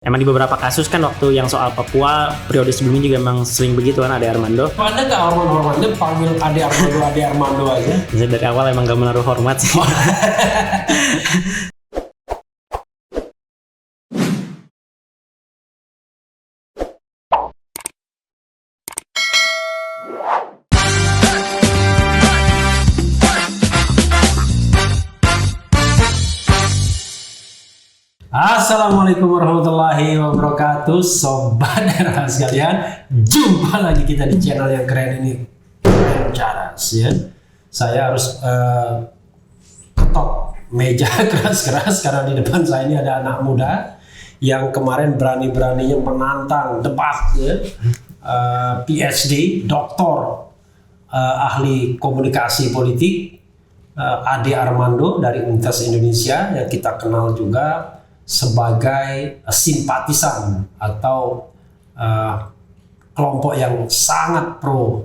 Emang di beberapa kasus kan waktu yang soal Papua periode sebelumnya juga emang sering begitu kan Ade Armando. Ada nggak hormat-hormatnya panggil Ade Armando aja? Jadi dari awal emang gak menaruh hormat sih. Assalamualaikum warahmatullahi wabarakatuh, sobat era sekalian. Jumpa lagi kita di channel yang keren ini, Keren Caras ya. Saya harus ketok meja keras-keras karena di depan saya ini ada anak muda yang kemarin berani-beraninya menantang debat ya. PhD, doktor, ahli komunikasi politik, Ade Armando dari Universitas Indonesia yang kita kenal juga sebagai simpatisan atau kelompok yang sangat pro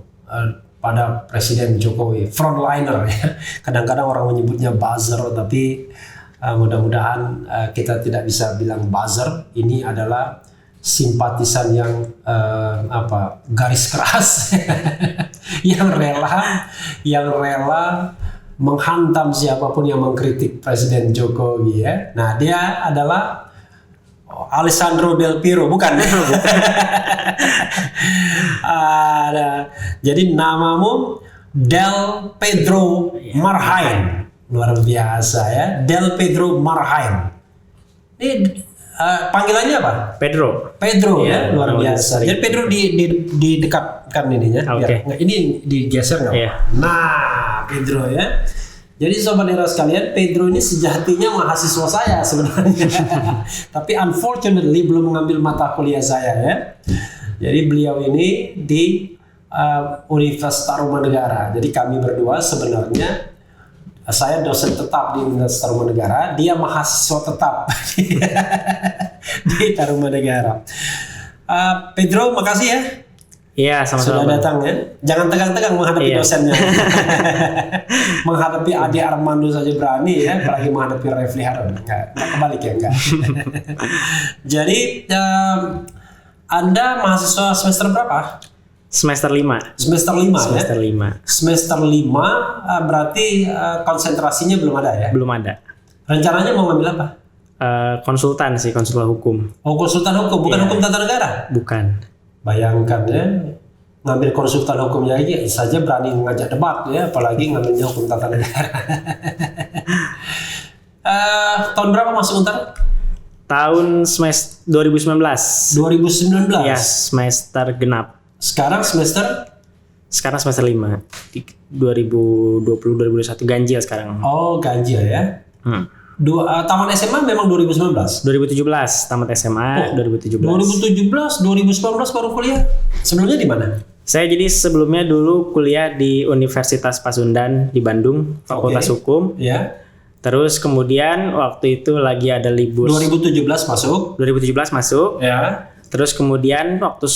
pada Presiden Jokowi, frontliner ya. Kadang-kadang orang menyebutnya buzzer, tapi mudah-mudahan kita tidak bisa bilang buzzer. Ini adalah simpatisan yang garis keras yang rela menghantam siapapun yang mengkritik Presiden Jokowi ya. Nah, dia adalah Alessandro Del Piero, bukan? Jadi namamu Del Pedro Marhain, luar biasa ya. Del Pedro Marhain. Ini panggilannya apa? Pedro Ya, luar biasa. Jadi Pedro didekatkan ininya. Okay. Ini digeser nggak? Yeah. Nah, Pedro ya. Jadi sobat era sekalian, Pedro ini sejatinya mahasiswa saya sebenarnya. Tapi unfortunately belum mengambil mata kuliah saya ya. Jadi beliau ini di Universitas Tarumanegara. Jadi kami berdua sebenarnya, saya dosen tetap di Universitas Tarumanegara, dia mahasiswa tetap di Tarumanegara. Pedro, makasih ya. Iya, sama-sama. Sudah datang ya. Jangan tegang-tegang menghadapi dosennya. Menghadapi Ade Armando saja berani ya, apalagi menghadapi Refli Harun. Enggak kebalik ya, enggak. Jadi Anda mahasiswa semester berapa? Semester 5. Semester 5 Semester ya? 5. Semester 5 berarti konsentrasinya belum ada ya? Belum ada. Rencananya mau ngambil apa? Konsultan hukum. Oh, konsultan hukum, bukan hukum tata negara? Bukan. Bayangkan ya, ngambil konsultan hukumnya aja saja berani mengajak debat ya, apalagi ngambilnya hukum tata negara. Tahun berapa masuk Untar? Tahun semester 2019. 2019? Ya, semester genap. Sekarang semester 5. 2020-2021 ganjil sekarang. Oh, ganjil ya. Taman SMA memang 2019? 2017 tamat SMA. 2017 2019 baru kuliah. Sebelumnya di mana? Saya jadi sebelumnya dulu kuliah di Universitas Pasundan di Bandung, Fakultas Hukum. Ya. Terus kemudian waktu itu lagi ada libur. 2017 masuk. Ya. Terus kemudian waktu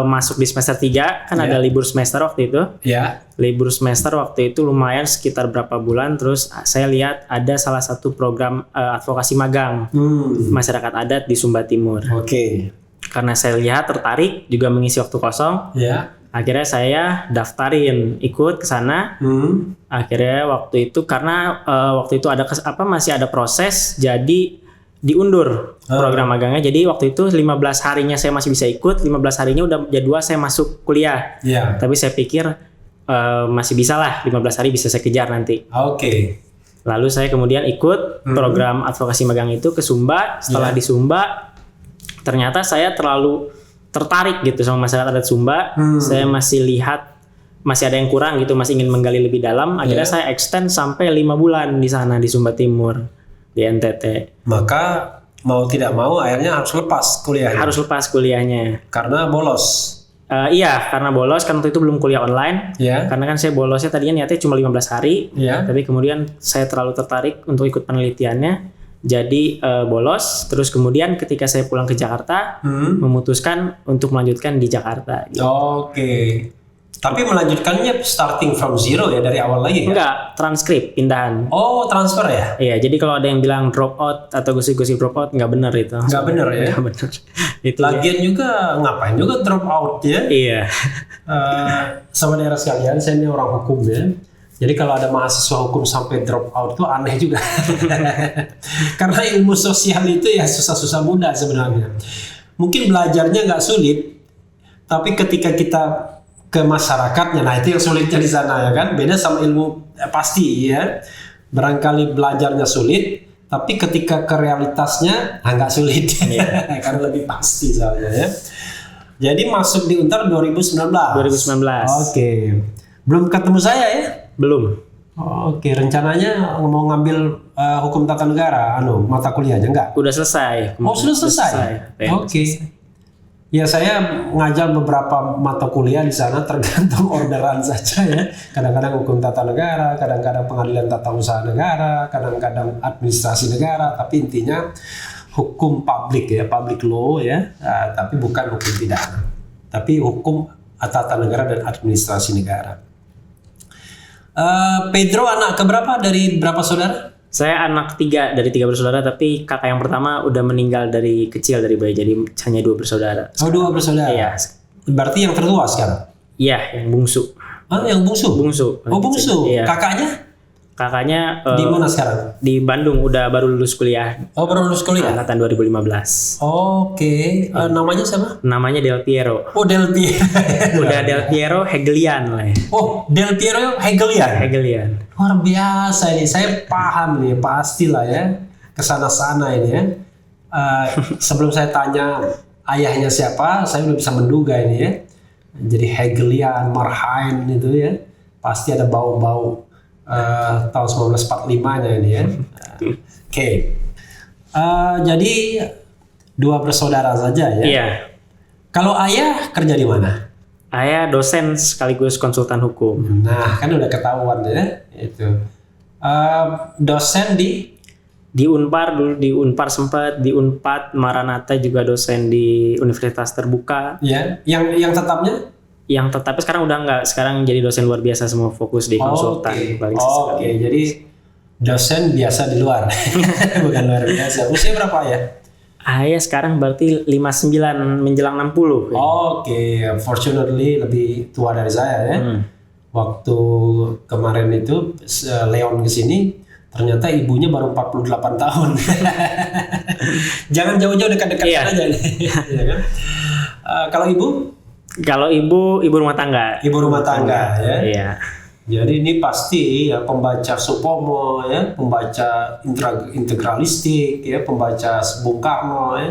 masuk di semester 3 kan ada libur semester waktu itu. Ya. Libur semester waktu itu lumayan sekitar berapa bulan. Terus saya lihat ada salah satu program advokasi magang masyarakat adat di Sumba Timur. Oke. Karena saya lihat tertarik juga mengisi waktu kosong. Ya. Akhirnya saya daftarin ikut ke sana. Akhirnya waktu itu karena waktu itu ada masih ada proses, jadi diundur program magangnya. Jadi waktu itu 15 harinya saya masih bisa ikut, 15 harinya udah jadwal saya masuk kuliah. Yeah. Tapi saya pikir masih bisa lah, 15 hari bisa saya kejar nanti. Oke. Lalu saya kemudian ikut program advokasi magang itu ke Sumba. Setelah di Sumba, ternyata saya terlalu tertarik gitu sama masyarakat adat Sumba. Saya masih lihat masih ada yang kurang gitu, masih ingin menggali lebih dalam. Akhirnya saya extend sampai 5 bulan di sana di Sumba Timur, di NTT. Maka mau tidak mau akhirnya harus lepas kuliahnya. Harus lepas kuliahnya. Karena bolos. Iya, karena bolos kan waktu itu belum kuliah online. Yeah. Karena kan saya bolosnya tadinya niatnya cuma 15 hari. Yeah. Tapi kemudian saya terlalu tertarik untuk ikut penelitiannya. Jadi bolos. Terus kemudian ketika saya pulang ke Jakarta, memutuskan untuk melanjutkan di Jakarta. Gitu. Oke. Tapi melanjutkannya starting from zero ya, dari awal lagi ya? Enggak, transkrip pindahan. Oh, transfer ya? Iya, jadi kalau ada yang bilang drop out atau gosip-gosip drop out, nggak benar itu. Nggak benar ya? Nggak benar. Itu Lagian juga ngapain juga drop out ya? Iya. Sama daerah sekalian, saya ini orang hukum ya. Jadi kalau ada mahasiswa hukum sampai drop out tuh aneh juga. Karena ilmu sosial itu ya susah-susah mudah sebenarnya. Mungkin belajarnya nggak sulit, tapi ketika kita ke masyarakatnya, nah itu yang sulitnya di sana ya kan. Beda sama ilmu pasti ya. Barangkali belajarnya sulit, tapi ketika ke realitasnya nggak sulit. Karena lebih pasti soalnya ya. Jadi masuk di Untar 2019. 2019. Oke. Belum ketemu saya ya? Belum. Oke, rencananya mau ngambil hukum tata negara, mata kuliahnya enggak? Udah selesai. Oh, sudah selesai. Oke. Ya, saya ngajar beberapa mata kuliah di sana, tergantung orderan saja ya. Kadang-kadang hukum tata negara, kadang-kadang pengadilan tata usaha negara, kadang-kadang administrasi negara, tapi intinya hukum publik ya, public law ya, tapi bukan hukum pidana. Tapi hukum tata negara dan administrasi negara. Pedro anak keberapa dari berapa saudara? Saya anak 3 dari 3 bersaudara, tapi kakak yang pertama udah meninggal dari kecil, dari bayi, jadi hanya 2 bersaudara. Oh, 2 bersaudara. Iya. Berarti yang tertua sekarang? Iya, yang bungsu. Yang bungsu? Bungsu. Oh, bungsu. Iya. Kakaknya? Kakaknya Di mana sekarang? di Bandung, udah baru lulus kuliah. Oh, baru lulus kuliah? Angkatan 2015. Oke. Namanya siapa? Namanya Del Piero. Oh, Del Piero. Udah Del Piero Hegelian lah ya. Oh, Del Piero Hegelian. Hegelian. Luar biasa ini. Saya paham nih, pastilah ya. Kesana-sana ini ya. Sebelum saya tanya ayahnya siapa, saya udah bisa menduga ini ya. Jadi Hegelian, Marhain itu ya. Pasti ada bau-bau tahun 1945-nya ini ya. Oke. Jadi 2 bersaudara saja ya. Iya. Kalau ayah kerja di mana? Ayah dosen sekaligus konsultan hukum. Nah, kan udah ketahuan ya itu. Dosen Di Unpar dulu, di Unpar sempat, di Unpad, Maranatha juga dosen di Universitas Terbuka. ya. Yang tetapnya? Yang tetapnya sekarang udah enggak, sekarang jadi dosen luar biasa, semua fokus di konsultan. Oke, jadi dosen biasa di luar. Bukan luar biasa. Usia berapa ya? Ayah sekarang berarti 59 menjelang 60. Oke, fortunately lebih tua dari saya ya. Waktu kemarin itu Leon kesini, ternyata ibunya baru 48 tahun. Jangan jauh-jauh, dekat-dekat aja nih. Ya kan? Kalau ibu? Kalau ibu rumah tangga. Ibu rumah tangga ya. Iya. Jadi ini pasti ya pembaca Supomo ya, pembaca integralistik ya, pembaca Bung Karno ya.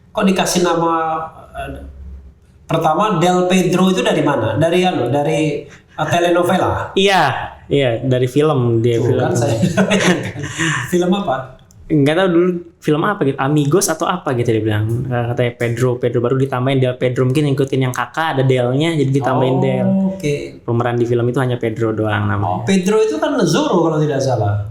Kok dikasih nama pertama Del Pedro itu dari mana? Dari telenovela. Iya, dari film dia. Tuh, film. kan saya. Film apa? Nggak tahu dulu film apa gitu, Amigos atau apa gitu dia bilang. Katanya Pedro baru ditambahin Del Pedro, mungkin ngikutin yang kakak ada Delnya jadi ditambahin Del. Oke. Pemeran di film itu hanya Pedro doang namanya. Pedro itu kan Zorro kalau tidak salah.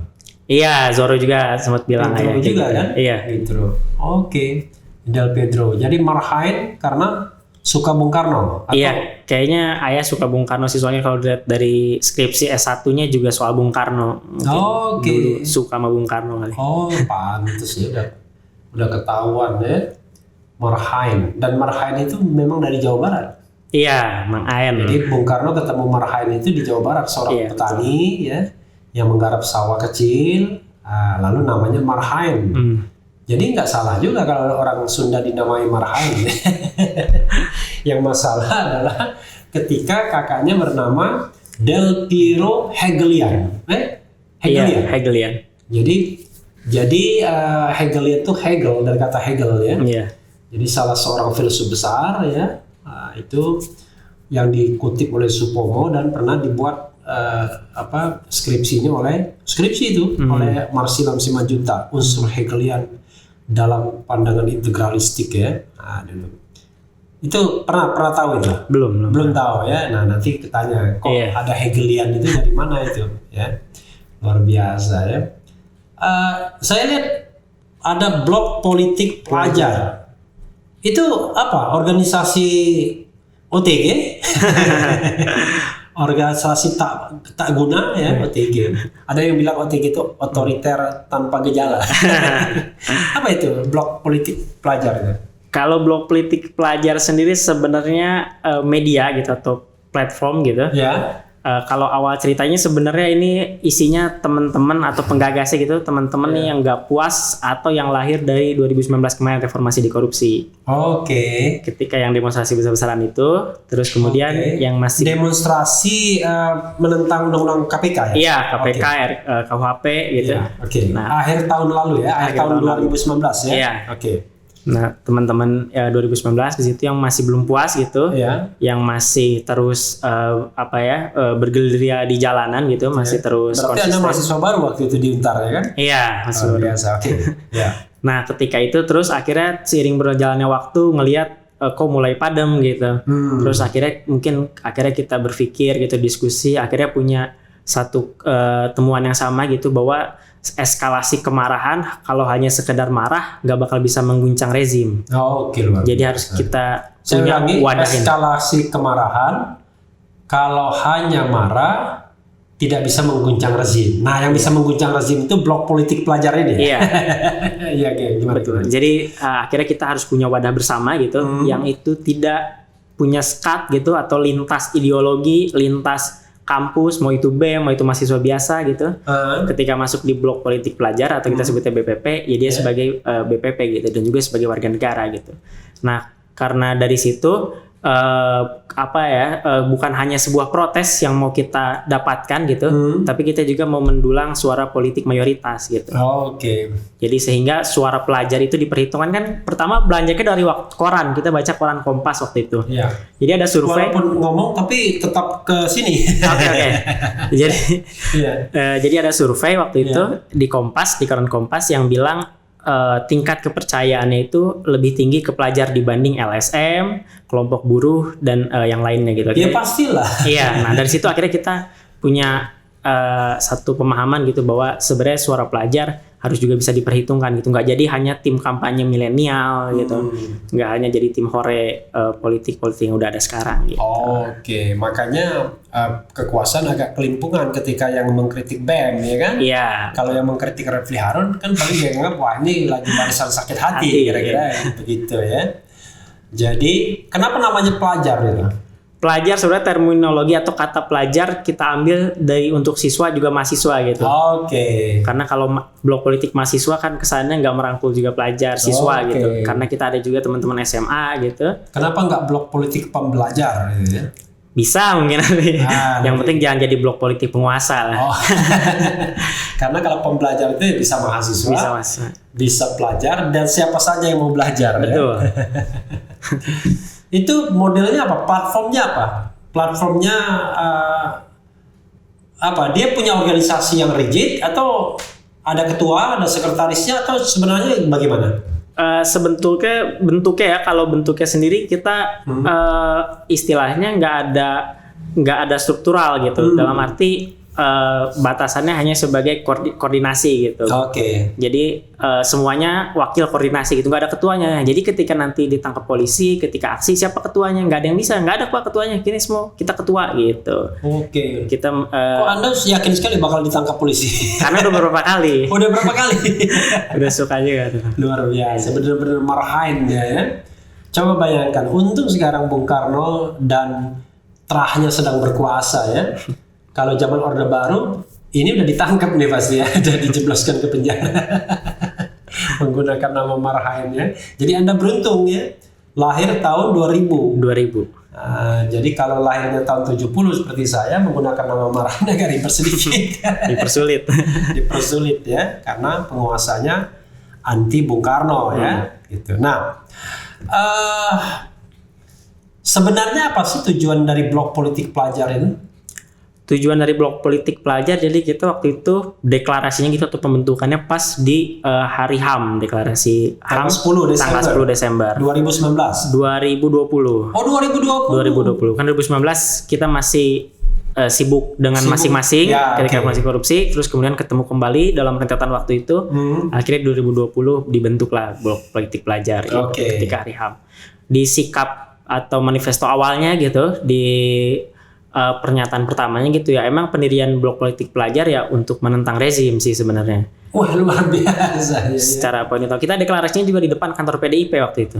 Iya, Zorro juga sempat bilang Pedro juga gitu. kan? Iya. Pedro. Oke. Del Pedro. Jadi Marhain karena suka Bung Karno? Atau? Iya, kayaknya ayah suka Bung Karno sih, soalnya kalau lihat dari skripsi S1-nya juga soal Bung Karno. Oke. Dulu suka sama Bung Karno kali. Oh, pantes ya, udah ketahuan ya. Marhain, dan Marhain itu memang dari Jawa Barat. Iya, Mang Aen. Jadi Bung Karno ketemu Marhain itu di Jawa Barat, seorang petani ya yang menggarap sawah kecil, lalu namanya Marhain. Jadi nggak salah juga kalau orang Sunda dinamai Marhain. Yang masalah adalah ketika kakaknya bernama Del Piero Hegelian. Hegelian. Iya, Hegelian. Jadi Hegelian itu Hegel, dari kata Hegel ya. Iya. Jadi salah seorang filsuf besar ya. Itu yang dikutip oleh Supomo dan pernah dibuat skripsi itu oleh Marsilam Simanjuntak, unsur Hegelian dalam pandangan integralistik ya. Dulu. Itu pernah tahu itu? Belum tahu ya. Nah, nanti ketanya kok ada Hegelian itu dari mana itu ya. Luar biasa ya. Saya lihat ada blog politik pelajar. Itu apa? OTG. Organisasi tak guna ya, OTG. Ada yang bilang OTG itu otoriter tanpa gejala. Apa itu blog politik pelajar itu? Kalau blog politik pelajar sendiri sebenarnya media gitu atau platform gitu. Ya. Kalau awal ceritanya sebenarnya ini isinya teman-teman atau penggagasnya gitu, teman-teman nih yang nggak puas atau yang lahir dari 2019 kemarin reformasi di korupsi. Oke. Ketika yang demonstrasi besar-besaran itu, terus kemudian yang masih demonstrasi menentang undang-undang KPK ya? Iya, KPK, KUHP gitu. Ya, oke. Nah, akhir tahun lalu ya, akhir tahun 2019 ya. Iya. Oke. Nah, teman-teman 2019 di situ yang masih belum puas gitu, yang masih terus bergerilya di jalanan gitu, masih terus Berarti Anda mahasiswa baru waktu itu di Untar ya kan? Iya, mahasiswa baru. Biasa. Oke. Ya. Nah, ketika itu terus akhirnya seiring berjalannya waktu ngelihat kok mulai padam gitu. Terus akhirnya kita berpikir gitu, diskusi, akhirnya punya satu temuan yang sama gitu, bahwa eskalasi kemarahan kalau hanya sekedar marah nggak bakal bisa mengguncang rezim. Oke, luar biasa. Jadi harus kita punya wadah ini. Eskalasi kemarahan kalau hanya marah tidak bisa mengguncang rezim. Nah, yang bisa mengguncang rezim itu blok politik pelajar ini. Iya. Iya, oke. Gimana? Jadi akhirnya kita harus punya wadah bersama gitu, yang itu tidak punya sekat gitu atau lintas ideologi, lintas kampus, mau itu BEM, mau itu mahasiswa biasa gitu. Ketika masuk di blok politik pelajar atau kita sebutnya BPP, ya dia sebagai BPP gitu, dan juga sebagai warga negara gitu. Nah, karena dari situ bukan hanya sebuah protes yang mau kita dapatkan gitu, tapi kita juga mau mendulang suara politik mayoritas gitu. Oke. Jadi sehingga suara pelajar itu diperhitungkan, kan pertama belanjanya dari koran, kita baca koran Kompas waktu itu. Iya. Jadi ada survei. Walaupun ngomong tapi tetap ke sini. Oke. Jadi ada survei waktu itu di Kompas, di koran Kompas yang bilang tingkat kepercayaannya itu lebih tinggi ke pelajar dibanding LSM, kelompok buruh, dan yang lainnya gitu. Ya pastilah. Iya, nah dari situ akhirnya kita punya satu pemahaman gitu, bahwa sebenarnya suara pelajar harus juga bisa diperhitungkan gitu, nggak jadi hanya tim kampanye milenial gitu, nggak hanya jadi tim hore politik yang udah ada sekarang gitu. Oke, makanya kekuasaan agak kelimpungan ketika yang mengkritik BEM ya kan? Iya. Kalau yang mengkritik Refli Harun kan paling dia nganggap wah ini lagi barisan sakit hati kira-kira begitu ya. Jadi kenapa namanya pelajar itu? Pelajar sebenarnya terminologi atau kata pelajar kita ambil dari untuk siswa juga mahasiswa gitu. Oke. Karena kalau blok politik mahasiswa kan kesannya nggak merangkul juga pelajar siswa gitu. Karena kita ada juga teman-teman SMA gitu. Kenapa nggak blok politik pembelajar gitu ya? Bisa mungkin nanti. Yang penting jangan jadi blok politik penguasa lah. Karena kalau pembelajar itu bisa mahasiswa, bisa pelajar, dan siapa saja yang mau belajar. Betul. Ya? Itu modelnya apa? Platformnya apa? Platformnya apa? Dia punya organisasi yang rigid atau ada ketua, ada sekretarisnya, atau sebenarnya bagaimana? Bentuknya ya, kalau bentuknya sendiri kita istilahnya nggak ada struktural gitu. Dalam arti batasannya hanya sebagai koordinasi gitu. Oke. Jadi semuanya wakil koordinasi gitu, nggak ada ketuanya. Jadi ketika nanti ditangkap polisi, ketika aksi siapa ketuanya, nggak ada yang bisa, nggak ada pak ketuanya. Kini semua kita ketua gitu. Oke. Kita. Kok Anda yakin sekali bakal ditangkap polisi? Karena udah beberapa kali. Udah berapa kali? Udah suka juga tuh. Luar biasa, benar-benar marahin ya. Coba bayangkan, untung sekarang Bung Karno dan terahnya sedang berkuasa ya. Kalau zaman Orde Baru, ini udah ditangkap nih pasti ya, udah dijebloskan ke penjara. Menggunakan nama Marhain ya. Jadi Anda beruntung ya, lahir tahun 2000. 2000. Jadi kalau lahirnya tahun 70 seperti saya, menggunakan nama Marhain agak ribet sedikit. Dipersulit ya, karena penguasanya anti Bung Karno ya. Gitu. Nah, sebenarnya apa sih tujuan dari blok politik pelajar ini? Tujuan dari blok politik pelajar, jadi kita waktu itu deklarasinya gitu atau pembentukannya pas di hari HAM, deklarasi HAM tanggal 10 Desember 2019. 2020. Oh, 2020. Kan 2019 kita masih sibuk dengan masing-masing ketika masih korupsi, terus kemudian ketemu kembali dalam rentetan waktu itu. Akhirnya 2020 dibentuklah blok politik pelajar ketika hari HAM. Di sikap atau manifesto awalnya gitu di pernyataan pertamanya gitu ya, emang pendirian Blok Politik Pelajar ya untuk menentang rezim sih sebenarnya. Wah, luar biasa. Ya. Secara poin itu kita deklarasinya juga di depan kantor PDIP waktu itu.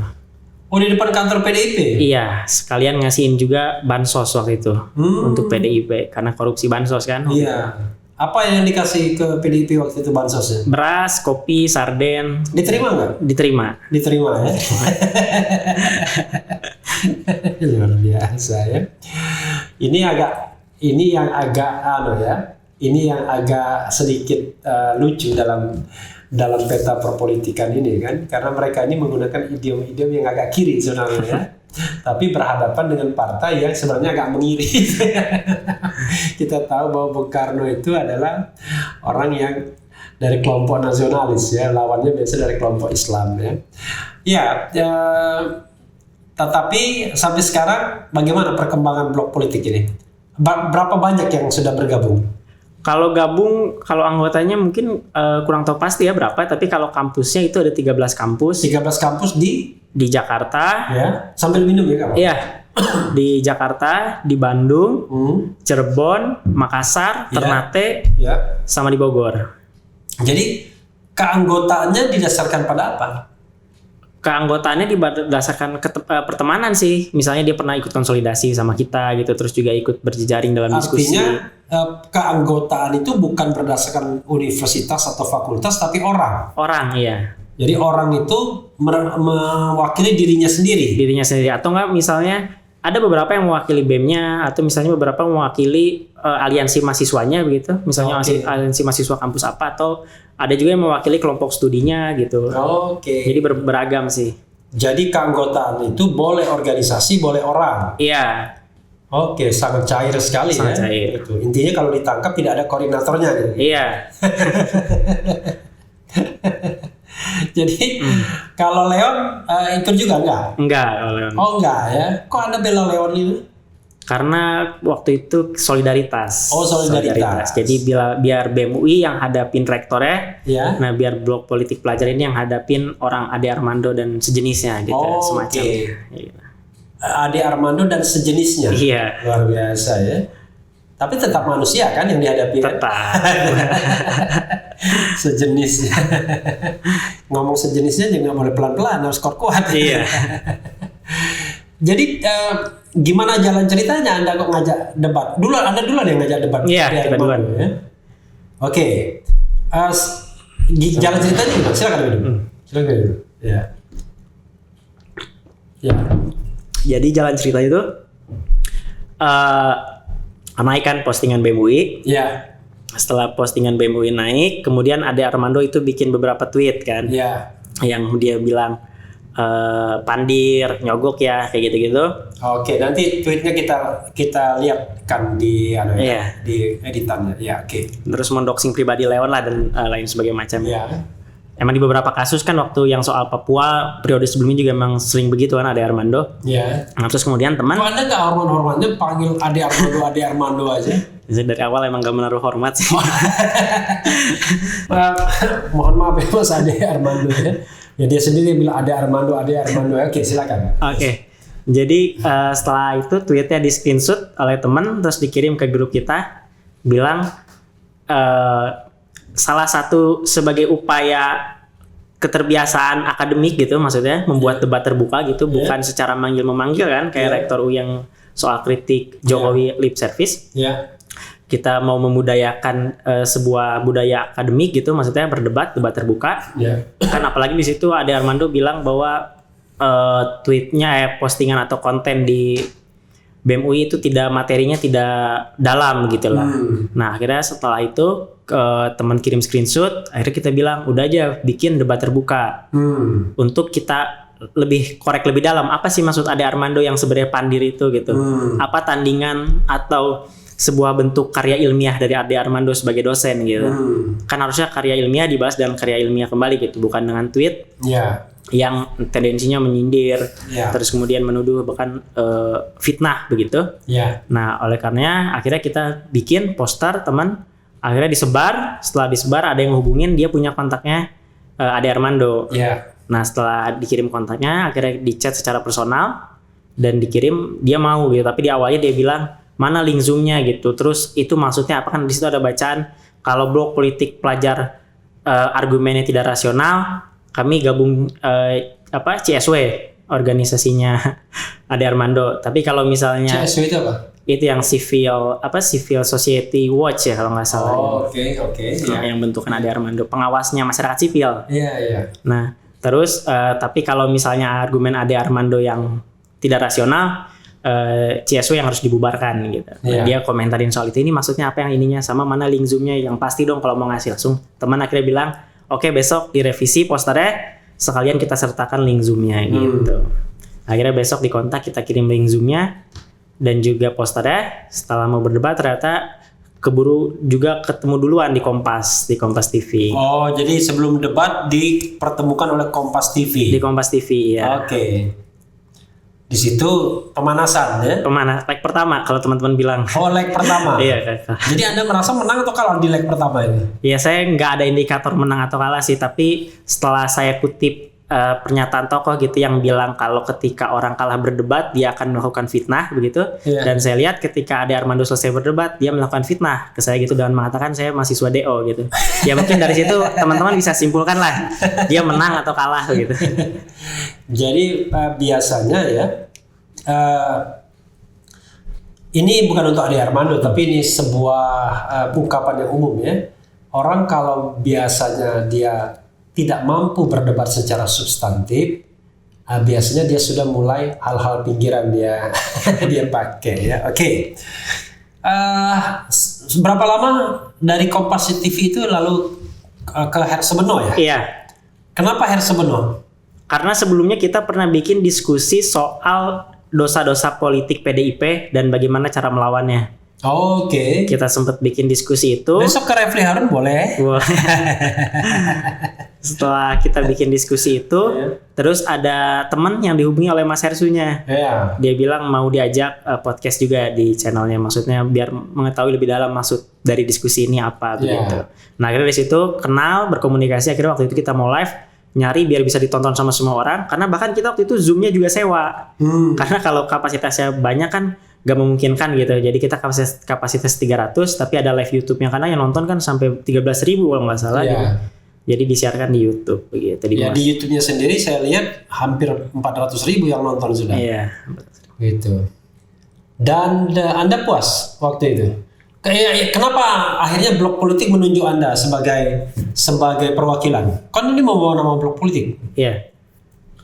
Oh, di depan kantor PDIP? Iya, sekalian ngasihin juga bansos waktu itu untuk PDIP karena korupsi bansos kan. Iya. Apa yang dikasih ke PDIP waktu itu bansosnya? Beras, kopi, sarden. Diterima nggak? Diterima. Diterima ya. Luar biasa ya. Ini yang agak sedikit lucu dalam peta perpolitikan ini kan, karena mereka ini menggunakan idiom-idiom yang agak kiri sebenarnya ya. Tapi berhadapan dengan partai yang sebenarnya agak mengiri. Kita tahu bahwa Bung Karno itu adalah orang yang dari kelompok nasionalis ya, lawannya biasa dari kelompok Islam ya. Ya, tetapi sampai sekarang bagaimana perkembangan blok politik ini? Berapa banyak yang sudah bergabung? Kalau gabung, kalau anggotanya mungkin kurang tahu pasti ya berapa, tapi kalau kampusnya itu ada 13 kampus. 13 kampus di Jakarta. Ya, sambil minum ya kamu? Iya. Di Jakarta, di Bandung, Cirebon, Makassar, Ternate, sama di Bogor. Jadi keanggotaannya didasarkan pada apa? Keanggotaannya berdasarkan pertemanan sih. Misalnya dia pernah ikut konsolidasi sama kita gitu, terus juga ikut berjejaring dalam diskusi. Artinya keanggotaan itu bukan berdasarkan universitas atau fakultas, tapi orang. Orang, iya. Jadi orang itu mewakili dirinya sendiri. Dirinya sendiri, atau enggak misalnya ada beberapa yang mewakili BEM-nya, atau misalnya beberapa mewakili aliansi mahasiswanya begitu. Misalnya aliansi mahasiswa kampus apa, atau ada juga yang mewakili kelompok studinya gitu. Jadi beragam sih. Jadi keanggotaan itu boleh organisasi, boleh orang. Iya. Sangat cair sekali sangat ya. Cair. Itu. Intinya kalau ditangkap tidak ada koordinatornya gitu. Iya. Jadi kalau Leon ikut juga enggak? Enggak kalau Leon. Oh enggak ya. Kok Anda bela Leon ini? Karena waktu itu solidaritas. Oh, solidaritas. Jadi biar BEM UI yang hadapin rektornya, nah biar blok politik pelajar ini yang hadapin orang Ade Armando dan sejenisnya gitu, semacam. Ade Armando dan sejenisnya. Iya. Luar biasa ya. Tapi tetap manusia kan yang dihadapi. Tetap. Sejenisnya. Ngomong sejenisnya jangan boleh pelan-pelan, harus kuat. Iya. Jadi gimana jalan ceritanya Anda kok ngajak debat? Anda duluan yang ngajak debat. Iya, kita duluan. Ya? Oke. Jalan ceritanya gimana? Silakan dulu. Silakan dulu. Ya. Jadi jalan cerita itu naikkan postingan BEM UI. Ya. Setelah postingan BEM UI naik, kemudian Ade Armando itu bikin beberapa tweet kan. Ya. Yang dia bilang pandir, nyogok ya, kayak gitu-gitu. Oke, nanti tweetnya kita lihat kan di di editannya. Ya, oke. Terus mendoxing pribadi Leon lah dan lain sebagainya macam. Ya. Emang di beberapa kasus kan waktu yang soal Papua periode sebelumnya juga emang sering begitu kan Ade Armando. Ya. Nah, terus kemudian teman. Kok Anda nggak hormat-hormatnya panggil Ade Armando aja? Dari awal emang gak menaruh hormat sih. Mohon maaf ya Mas Ade Armando ya. Ya dia sendiri bilang Ade Armando. Oke, silakan. Oke. Jadi setelah itu tweetnya di screenshot oleh teman terus dikirim ke grup kita bilang salah satu sebagai upaya keterbiasaan akademik gitu, maksudnya membuat debat terbuka gitu, bukan secara manggil-memanggil kan kayak rektor U yang soal kritik Jokowi lip service. Kita mau membudayakan sebuah budaya akademik gitu, maksudnya debat terbuka. Kan apalagi di situ Ade Armando bilang bahwa tweetnya postingan atau konten di BEM UI itu materinya tidak dalam gitu lah. Nah akhirnya setelah itu teman kirim screenshot, akhirnya kita bilang udah aja bikin debat terbuka untuk kita lebih korek lebih dalam apa sih maksud Ade Armando yang sebenarnya pandir itu gitu. Apa tandingan atau sebuah bentuk karya ilmiah dari Ade Armando sebagai dosen gitu. Kan harusnya karya ilmiah dibahas dalam karya ilmiah kembali gitu, bukan dengan tweet yang tendensinya menyindir, terus kemudian menuduh bahkan fitnah begitu. Nah oleh karenanya akhirnya kita bikin poster teman, akhirnya disebar. Setelah disebar ada yang hubungin, dia punya kontaknya Ade Armando. Nah setelah dikirim kontaknya akhirnya di chat secara personal, dan dikirim, dia mau gitu. Tapi di awalnya dia bilang mana link Zoom-nya gitu. Terus itu maksudnya apa, kan di situ ada bacaan kalau blog politik pelajar argumennya tidak rasional, kami gabung CSW, organisasinya Ade Armando. Tapi kalau misalnya CSW itu apa? Itu yang Civil Society Watch ya kalau nggak salah. Oke. Yang bentukan Ade Armando, pengawasnya masyarakat sipil. Iya. Nah, terus tapi kalau misalnya argumen Ade Armando yang tidak rasional, CSW yang harus dibubarkan gitu. Nah, dia komentarin soal itu, ini maksudnya apa yang ininya, sama mana link Zoom-nya yang pasti dong kalau mau ngasih langsung. Teman akhirnya bilang, oke, besok direvisi posternya, sekalian kita sertakan link Zoom-nya gitu. Akhirnya besok dikontak, kita kirim link Zoom-nya dan juga posternya. Setelah mau berdebat ternyata keburu juga ketemu duluan di Kompas TV. Oh, jadi sebelum debat dipertemukan oleh Kompas TV. Di Kompas TV ya. Oke. Di situ pemanasan ya. Leg pertama kalau teman-teman bilang. Oh, leg pertama. Iya, Kak. Jadi Anda merasa menang atau kalah di leg pertama ini? Iya, saya nggak ada indikator menang atau kalah sih, tapi setelah saya kutip pernyataan tokoh gitu yang bilang kalau ketika orang kalah berdebat dia akan melakukan fitnah begitu. Dan saya lihat ketika Ade Armando selesai berdebat dia melakukan fitnah ke saya gitu dengan mengatakan saya mahasiswa DO gitu. Ya mungkin dari situ teman-teman bisa simpulkan lah dia menang atau kalah gitu. Jadi biasanya ya ini bukan untuk Ade Armando tapi ini sebuah ungkapan yang umum ya. Orang kalau biasanya dia tidak mampu berdebat secara substantif, biasanya dia sudah mulai hal-hal pinggiran dia dia pakai ya. Oke. Berapa lama dari Kompas TV itu lalu ke Hersebeno ya? Iya. Kenapa Hersebeno? Karena sebelumnya kita pernah bikin diskusi soal dosa-dosa politik PDIP dan bagaimana cara melawannya. Oke. Kita sempat bikin diskusi itu. Besok ke Refli Harun boleh. Setelah kita bikin diskusi itu, terus ada teman yang dihubungi oleh Mas Hersunya. Dia bilang mau diajak podcast juga di channelnya, maksudnya biar mengetahui lebih dalam maksud dari diskusi ini apa gitu. Nah, akhirnya dari situ kenal, berkomunikasi, akhirnya waktu itu kita mau live, nyari biar bisa ditonton sama semua orang, karena bahkan kita waktu itu Zoom-nya juga sewa. Karena kalau kapasitasnya banyak kan gak memungkinkan gitu. Jadi kita kapasitas 300 tapi ada live YouTube-nya, karena yang nonton kan sampai 13.000 kalau nggak salah gitu. Jadi disiarkan di YouTube begitu. Di YouTube-nya sendiri saya lihat hampir 400.000 yang nonton sudah. Iya. Gitu. Dan Anda puas waktu itu? Kenapa akhirnya blog politik menunjuk Anda sebagai perwakilan? Kan ini membawa nama blog politik. Iya.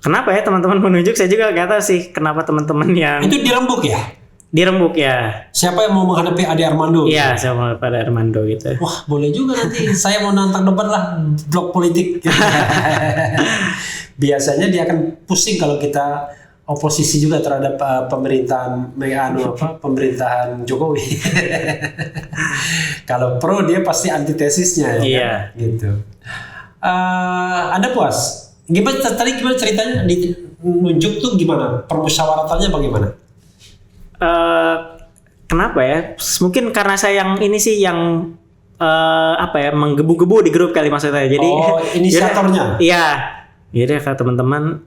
Kenapa ya teman-teman menunjuk? Saya juga nggak tahu sih kenapa teman-teman yang itu dirembuk ya? Dirembuk ya. Siapa yang mau menghadapi Ade Armando? Iya, saya mau pada Armando gitu. Wah, boleh juga nanti saya mau nantang debat lah blog politik. Biasanya dia akan pusing kalau kita oposisi juga terhadap pemerintahan Jokowi. Kalau pro dia pasti antitesisnya ya. Kan? Gitu. Anda puas? Gimana ceritanya nunjuk tuh gimana? Permusyawaratannya bagaimana? Kenapa ya? Mungkin karena saya yang ini sih yang menggebu-gebu di grup kali maksudnya. Jadi inisiatornya. Iya. Jadi kata teman-teman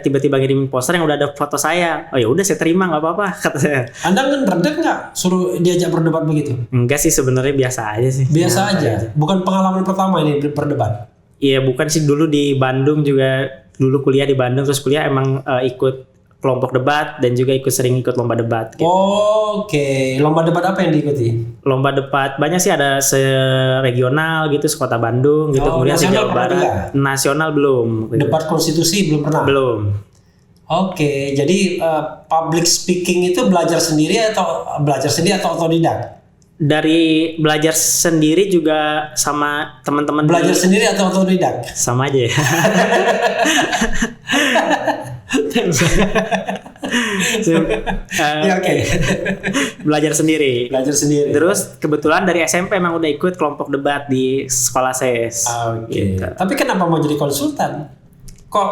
tiba-tiba ngirim poster yang udah ada foto saya. Oh ya udah saya terima nggak apa-apa kata saya. Anda ngeredek nggak suruh diajak berdebat begitu? Enggak sih, sebenarnya biasa aja sih. Biasa aja. Bukan pengalaman pertama ini berdebat. Iya, bukan sih, dulu di Bandung juga, dulu kuliah di Bandung terus kuliah emang ikut kelompok debat dan juga sering ikut lomba debat gitu. Oke. Lomba debat apa yang diikuti? Lomba debat banyak sih, ada regional gitu, sekota Bandung gitu, kemudian se-Jawa Barat. Nasional belum. Gitu. Debat konstitusi belum pernah? Belum. Oke, jadi public speaking itu belajar sendiri atau otodidak? Dari belajar sendiri juga sama teman-teman. Belajar sendiri atau otodidak? Sama aja ya. Oke. Belajar sendiri. Terus kebetulan dari SMP emang udah ikut kelompok debat di sekolah saya. Oke. Gitu. Tapi kenapa mau jadi konsultan? Kok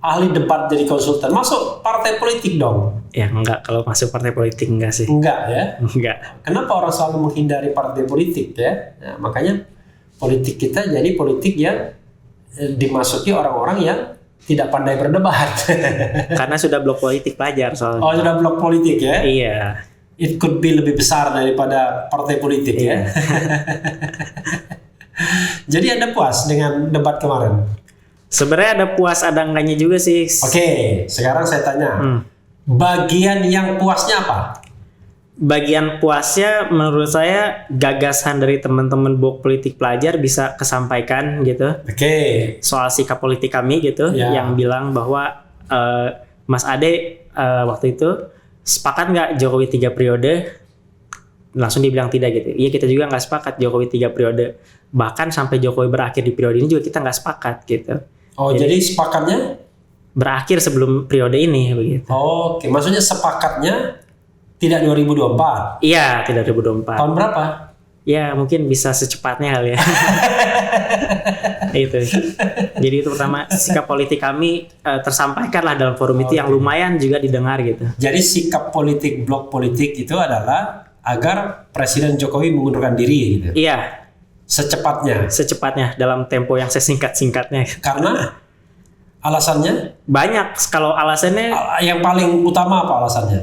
ahli debat jadi konsultan? Masuk partai politik dong? Ya enggak, kalau masuk partai politik enggak sih. Enggak ya? Enggak. Kenapa orang selalu menghindari partai politik ya? Nah, makanya politik kita jadi politik yang dimasuki orang-orang yang tidak pandai berdebat. Karena sudah blok politik pelajar soalnya. Oh, sudah blok politik ya? Iya. It could be lebih besar daripada partai politik ya. Jadi Anda puas dengan debat kemarin? Sebenarnya ada puas ada enggaknya juga sih. Oke, sekarang saya tanya. Bagian yang puasnya apa? Bagian puasnya menurut saya gagasan dari teman-teman blok politik pelajar bisa kesampaikan gitu. Oke. Soal sikap politik kami gitu, Ya. yang bilang bahwa Mas Ade waktu itu sepakat nggak Jokowi 3 periode? Langsung dibilang tidak gitu. Iya, kita juga nggak sepakat Jokowi 3 periode. Bahkan sampai Jokowi berakhir di periode ini juga kita nggak sepakat gitu. Oh, jadi sepakatnya? Berakhir sebelum periode ini begitu. Oke, maksudnya sepakatnya tidak 2024. Iya, tidak 2024. Tahun berapa? Ya mungkin bisa secepatnya kali ya. Itu. Jadi itu pertama sikap politik kami tersampaikan lah dalam forum itu yang lumayan juga didengar gitu. Jadi sikap politik blok politik itu adalah agar Presiden Jokowi mengundurkan diri gitu. Iya, Secepatnya. dalam tempo yang sesingkat-singkatnya. Karena alasannya Banyak kalau alasannya. yang paling utama apa alasannya?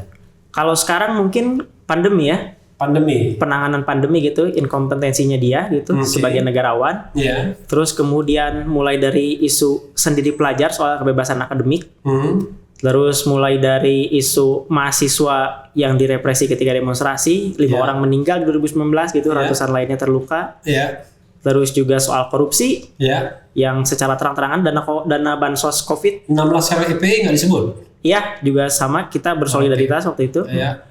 Kalau sekarang mungkin pandemi ya. Pandemi. Penanganan pandemi gitu, inkompetensinya dia gitu sebagai negarawan. Iya. Terus kemudian mulai dari isu sendiri pelajar soal kebebasan akademik. Terus mulai dari isu mahasiswa yang direpresi ketika demonstrasi, 5 orang meninggal di 2019 gitu, ratusan lainnya terluka. Iya. Terus juga soal korupsi Iya. yang secara terang-terangan dana bansos COVID. 16 RPI nggak disebut. Iya, juga sama kita bersolidaritas waktu itu. Iya.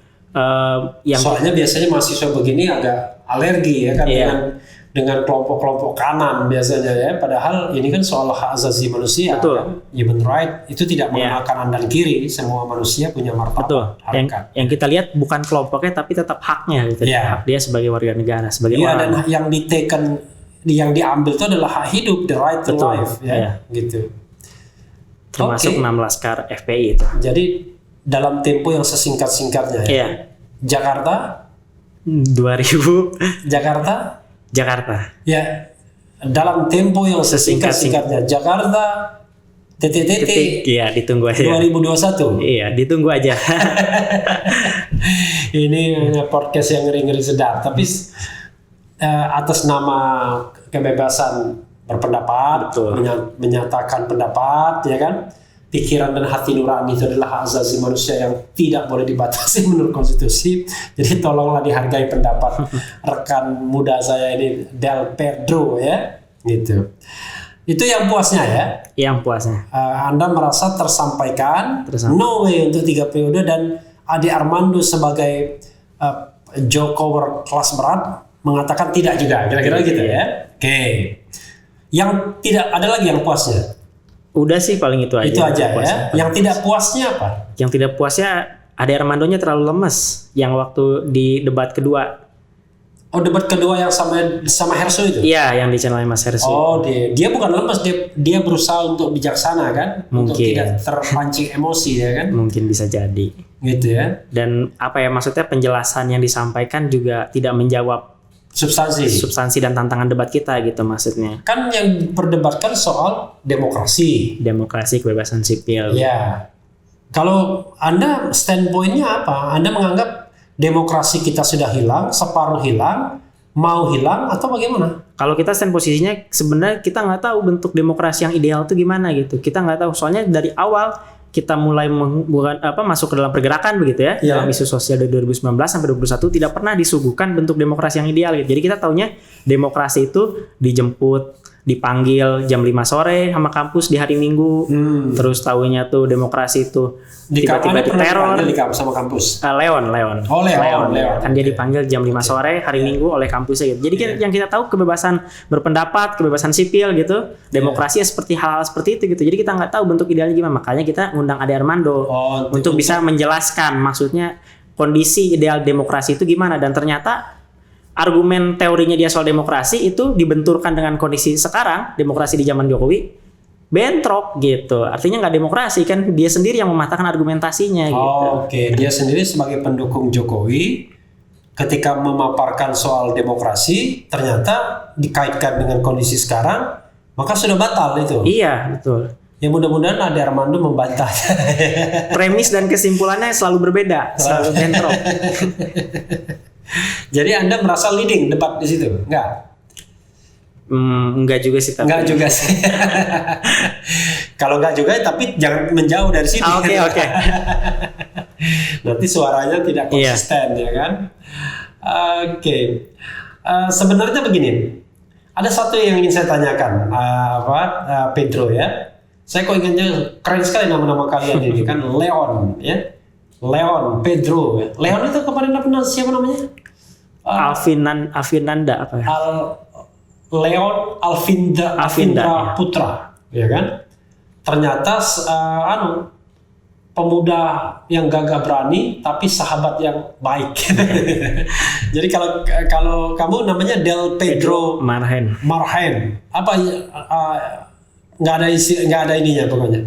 Yang Soalnya biasanya mahasiswa begini agak alergi ya kan dengan kelompok-kelompok kanan biasanya ya. Padahal ini kan soal hak asasi manusia, Betul. kan? Human right itu tidak mengenal kanan dan kiri. Semua manusia punya martabat. yang kita lihat bukan kelompoknya tapi tetap haknya gitu. Iya. Hak dia sebagai warga negara, sebagai Iya, orang. dan yang diambil itu adalah hak hidup, the right to life ya, Iya. gitu. Termasuk Oke. 6 laskar FPI itu. Jadi dalam tempo yang sesingkat-singkatnya ya. Iya. Jakarta 2000 Jakarta ya dalam tempo yang sesingkat-singkatnya Jakarta titik Iya, ditunggu aja. 2021. Iya, ditunggu aja. Ini podcast yang ngeri-ngeri sedap, tapi atas nama kebebasan berpendapat, Betul. menyatakan pendapat, ya kan? Pikiran dan hati nurani itu adalah hak asasi manusia yang tidak boleh dibatasi menurut konstitusi. Jadi tolonglah dihargai pendapat rekan muda saya ini Del Pedro ya, gitu. Itu yang puasnya ya. Yang puasnya. Anda merasa tersampaikan, no way untuk 3 periode, dan Ade Armando sebagai Jokowi kelas berat mengatakan tidak juga, kira-kira gitu ya. Oke. Yang tidak ada lagi yang puasnya. Udah sih paling itu aja. Itu aja ya. Puasnya. Yang tidak puasnya apa? Yang tidak puasnya Ade Armandonya terlalu lemes yang waktu di debat kedua. Oh, debat kedua yang sama Herso itu? Iya, yang di channel Mas Hersi. Oh, dia bukan lemes, dia berusaha untuk bijaksana kan? Untuk Mungkin. tidak terpancing emosi ya kan? Mungkin bisa jadi. Gitu ya. Dan apa ya, maksudnya penjelasan yang disampaikan juga tidak menjawab substansi dan tantangan debat kita gitu maksudnya. Kan yang diperdebatkan soal demokrasi, kebebasan sipil. ya. Kalau Anda standpointnya apa? Anda menganggap demokrasi kita sudah hilang, separuh hilang, mau hilang, atau bagaimana? Kalau kita stand posisinya sebenarnya kita nggak tahu bentuk demokrasi yang ideal itu gimana gitu. Kita nggak tahu, soalnya dari awal kita mulai masuk ke dalam pergerakan begitu ya, dalam isu sosial dari 2019 sampai 2021 tidak pernah disuguhkan bentuk demokrasi yang ideal gitu. Jadi kita taunya demokrasi itu dijemput, dipanggil jam 5 sore sama kampus di hari Minggu. Terus tahunya tuh demokrasi itu tiba-tiba diteror sama kampus. Leon. Oh, Leon. Kan dia dipanggil jam 5 sore hari Minggu oleh kampusnya gitu. Jadi yang kita tahu kebebasan berpendapat, kebebasan sipil gitu, demokrasi seperti hal-hal seperti itu gitu. Jadi kita nggak tahu bentuk idealnya gimana. Makanya kita ngundang Ade Armando untuk bisa menjelaskan maksudnya kondisi ideal demokrasi itu gimana, dan ternyata argumen teorinya dia soal demokrasi itu dibenturkan dengan kondisi sekarang, demokrasi di zaman Jokowi bentrok gitu. Artinya nggak demokrasi, kan dia sendiri yang mematahkan argumentasinya gitu. Oke. Dia sendiri sebagai pendukung Jokowi ketika memaparkan soal demokrasi ternyata dikaitkan dengan kondisi sekarang, maka sudah batal itu. Iya, betul. Ya mudah-mudahan Ade Armando membantah. Premis dan kesimpulannya selalu berbeda, selalu bentrok. Jadi Anda merasa leading debat di situ? Enggak? Enggak juga sih. Enggak juga sih. Kalau enggak juga, tapi jangan menjauh dari situ. Oke. Nanti suaranya tidak konsisten, ya kan? Oke. Sebenarnya begini, ada satu yang ingin saya tanyakan, Pedro ya. Saya kok ingatnya keren sekali nama-nama kalian ini kan, Leon ya, Leon, Pedro. Leon itu kemarin siapa namanya? Alvinanda apa ya? Leon Alvinda Putra, ya kan? Ternyata pemuda yang gagah berani, tapi sahabat yang baik. Jadi kalau kamu namanya Del Pedro Marhen. Apa? Nggak ada ininya pokoknya.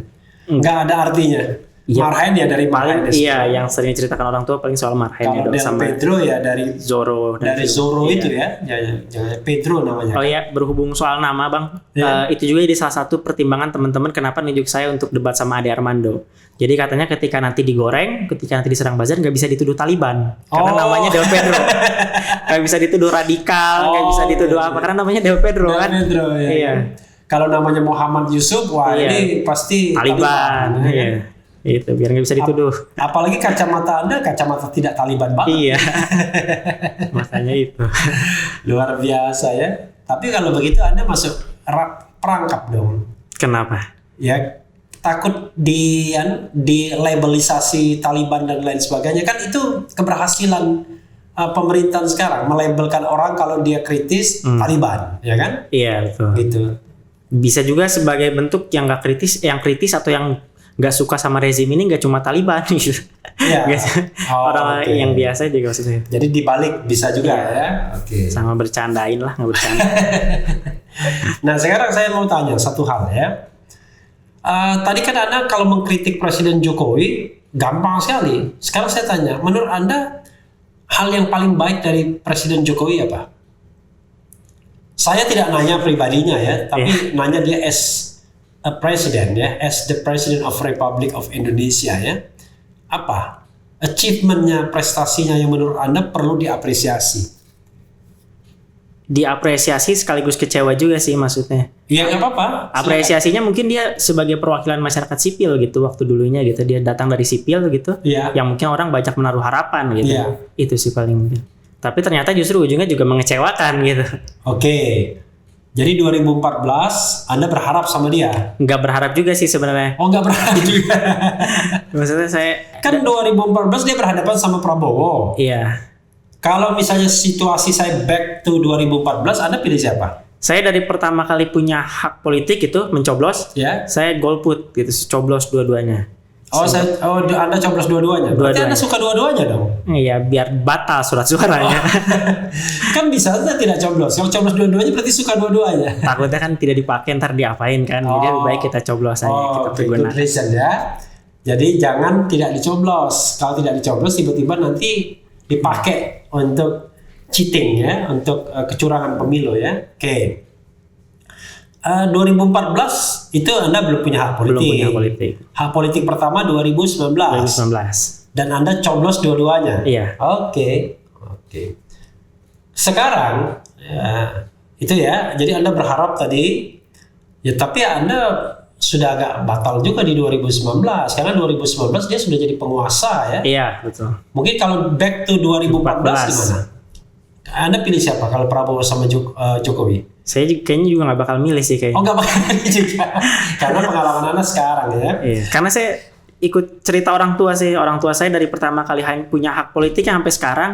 Nggak ada artinya. Ya, Marhen ya dari Marhen. Iya, yang sering ceritakan orang tua paling soal Marhen. Kalau Del sama Pedro ya dari Zorro. Dari Zorro itu ya. Jangan Pedro namanya. Oh iya, berhubung soal nama Bang, itu juga jadi salah satu pertimbangan teman-teman kenapa nunjuk saya untuk debat sama Ade Armando. Jadi katanya ketika nanti digoreng, ketika nanti diserang buzzer nggak bisa dituduh Taliban karena namanya Del Pedro. Nggak bisa dituduh radikal, nggak bisa dituduh apa karena namanya Del Pedro kan. Pedro, ya. Iya. Kalau namanya Muhammad Yusuf, wah ini pasti Taliban. Iya. Itu biar nggak bisa dituduh. Apalagi kacamata Anda kacamata tidak Taliban banget. Iya. Makanya itu. Luar biasa ya. Tapi kalau begitu Anda masuk perangkap dong. Kenapa? Ya takut di labelisasi Taliban dan lain sebagainya, kan itu keberhasilan pemerintahan sekarang melabelkan orang kalau dia kritis Taliban, ya kan? Iya betul. Gitu. Bisa juga sebagai bentuk yang nggak kritis, yang kritis atau yang nggak suka sama rezim ini nggak cuma Taliban gitu. Ya. Orang yang biasa juga maksudnya. Jadi dibalik bisa juga ya. Oke. Sama bercandain lah, nggak bercanda. Nah sekarang saya mau tanya satu hal ya. Tadi kan Anda kalau mengkritik Presiden Jokowi gampang sekali. Sekarang saya tanya, menurut Anda hal yang paling baik dari Presiden Jokowi apa? Saya tidak nanya pribadinya ya, tapi nanya dia as a president ya, as the President of Republic of Indonesia ya. Apa achievement-nya, prestasinya yang menurut Anda perlu diapresiasi? Diapresiasi sekaligus kecewa juga sih maksudnya. Iya nggak apa-apa. Apresiasinya mungkin dia sebagai perwakilan masyarakat sipil gitu waktu dulunya gitu, dia datang dari sipil gitu, yang mungkin orang banyak menaruh harapan gitu. Itu sih paling mungkin. Tapi ternyata justru ujungnya juga mengecewakan gitu. Oke. Jadi 2014 Anda berharap sama dia? Nggak berharap juga sih sebenarnya. Oh nggak berharap juga. Maksudnya saya kan 2014 dia berhadapan sama Prabowo. Iya. Kalau misalnya situasi saya back to 2014, Anda pilih siapa? Saya dari pertama kali punya hak politik itu mencoblos, saya golput gitu, coblos dua-duanya. Anda coblos dua-duanya. Berarti Anda suka dua-duanya dong? Iya, biar batal surat suaranya. Kan bisa Anda tidak coblos. Kalau coblos dua-duanya berarti suka dua-duanya. Takutnya kan tidak dipakai ntar diapain kan. Jadi lebih baik kita coblos aja, kita pergunakan. Ya. Jadi jangan tidak dicoblos. Kalau tidak dicoblos tiba-tiba nanti dipakai untuk cheating ya, untuk kecurangan pemilu ya. Oke. 2014 itu Anda belum punya hak politik. Belum punya politik. Hak politik pertama 2019. Dan Anda coblos dua-duanya. Iya. Oke. Sekarang itu ya. Jadi Anda berharap tadi ya, tapi Anda sudah agak batal juga di 2019 karena 2019 dia sudah jadi penguasa ya. Iya, betul. Mungkin kalau back to 2014 gimana? Anda pilih siapa kalau Prabowo sama Jokowi? Saya kayaknya juga nggak bakal milih sih kayaknya. Oh nggak bakal milih juga, karena pengalaman Anda sekarang ya. Iya, karena saya ikut cerita orang tua sih. Orang tua saya dari pertama kali punya hak politiknya sampai sekarang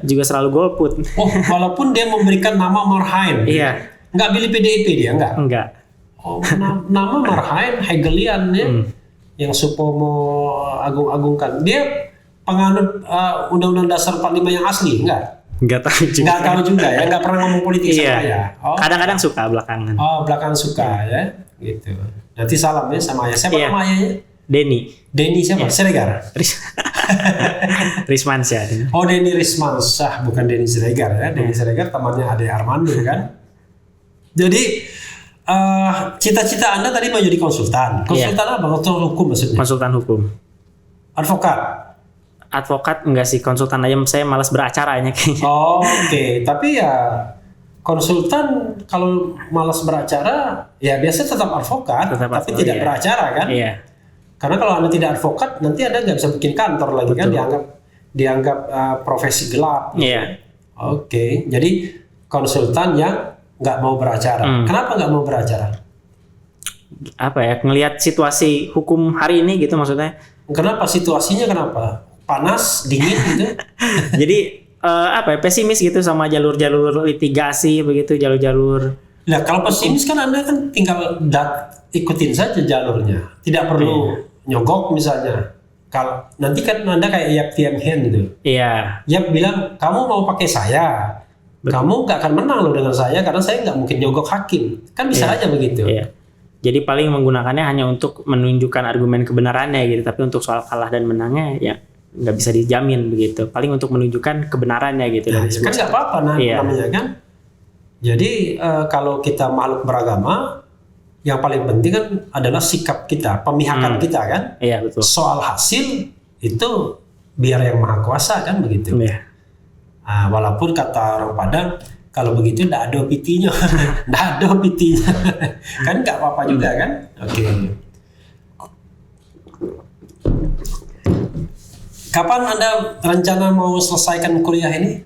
juga selalu golput. Oh, walaupun dia memberikan nama Marhain. Iya. Nggak pilih PDIP dia nggak? Enggak. Oh, nama Marhain Hegelian ya, yang Supomo agung-agungkan. Dia penganut Undang-Undang Dasar 45 yang asli, enggak? Enggak tahu juga. Enggak tahu juga ya, enggak pernah ngomong politik sama ya. Kadang-kadang suka belakangan. Oh, belakangan suka ya, gitu. Nanti salam ya sama ayah. Siapa nama ayahnya? Denny siapa? Siregar. Rismansyah. Oh, Denny Rismansyah, bukan Denny Siregar ya. Denny Siregar temannya Ade Armando kan. Jadi Cita-cita Anda tadi mau jadi konsultan. Konsultan apa? Konsultan hukum maksudnya? Konsultan hukum. Advokat? Advokat enggak sih, konsultan aja, saya malas beracaranya kayaknya. Oh, oke. Tapi ya konsultan kalau malas beracara, ya biasa tetap advokat, tapi tidak beracara kan? Iya. Karena kalau Anda tidak advokat, nanti Anda nggak bisa bikin kantor lagi. Betul. Kan, dianggap profesi gelap. Gitu. Iya. Oke, jadi konsultan yang nggak mau beracara. Kenapa nggak mau beracara? Apa ya, ngelihat situasi hukum hari ini gitu maksudnya. Kenapa situasinya kenapa? Panas, dingin gitu? Jadi apa ya, pesimis gitu sama jalur-jalur litigasi begitu, jalur-jalur. Nah, kalau pesimis kan Anda kan tinggal ikutin saja jalurnya. Tidak perlu nyogok misalnya. Kalau nanti kan Anda kayak Yap Tiem Hen gitu. Iya. Yap bilang, kamu mau pakai saya. Betul. Kamu nggak akan menang loh dengan saya karena saya nggak mungkin nyogok hakim. Kan bisa aja begitu. Iya. Jadi paling menggunakannya hanya untuk menunjukkan argumen kebenarannya gitu. Tapi untuk soal kalah dan menangnya ya nggak bisa dijamin begitu. Paling untuk menunjukkan kebenarannya gitu. Nah, kan nggak apa-apa namanya kan. Jadi kalau kita makhluk beragama, yang paling penting kan adalah sikap kita, pemihakan kita kan. Iya, betul. Soal hasil itu biar yang maha kuasa kan begitu. Iya. Nah, walaupun kata orang Padang, kalau begitu nggak ada pitinya, nggak ada pitinya, kan nggak apa-apa juga kan. Oke. Kapan Anda rencana mau selesaikan kuliah ini?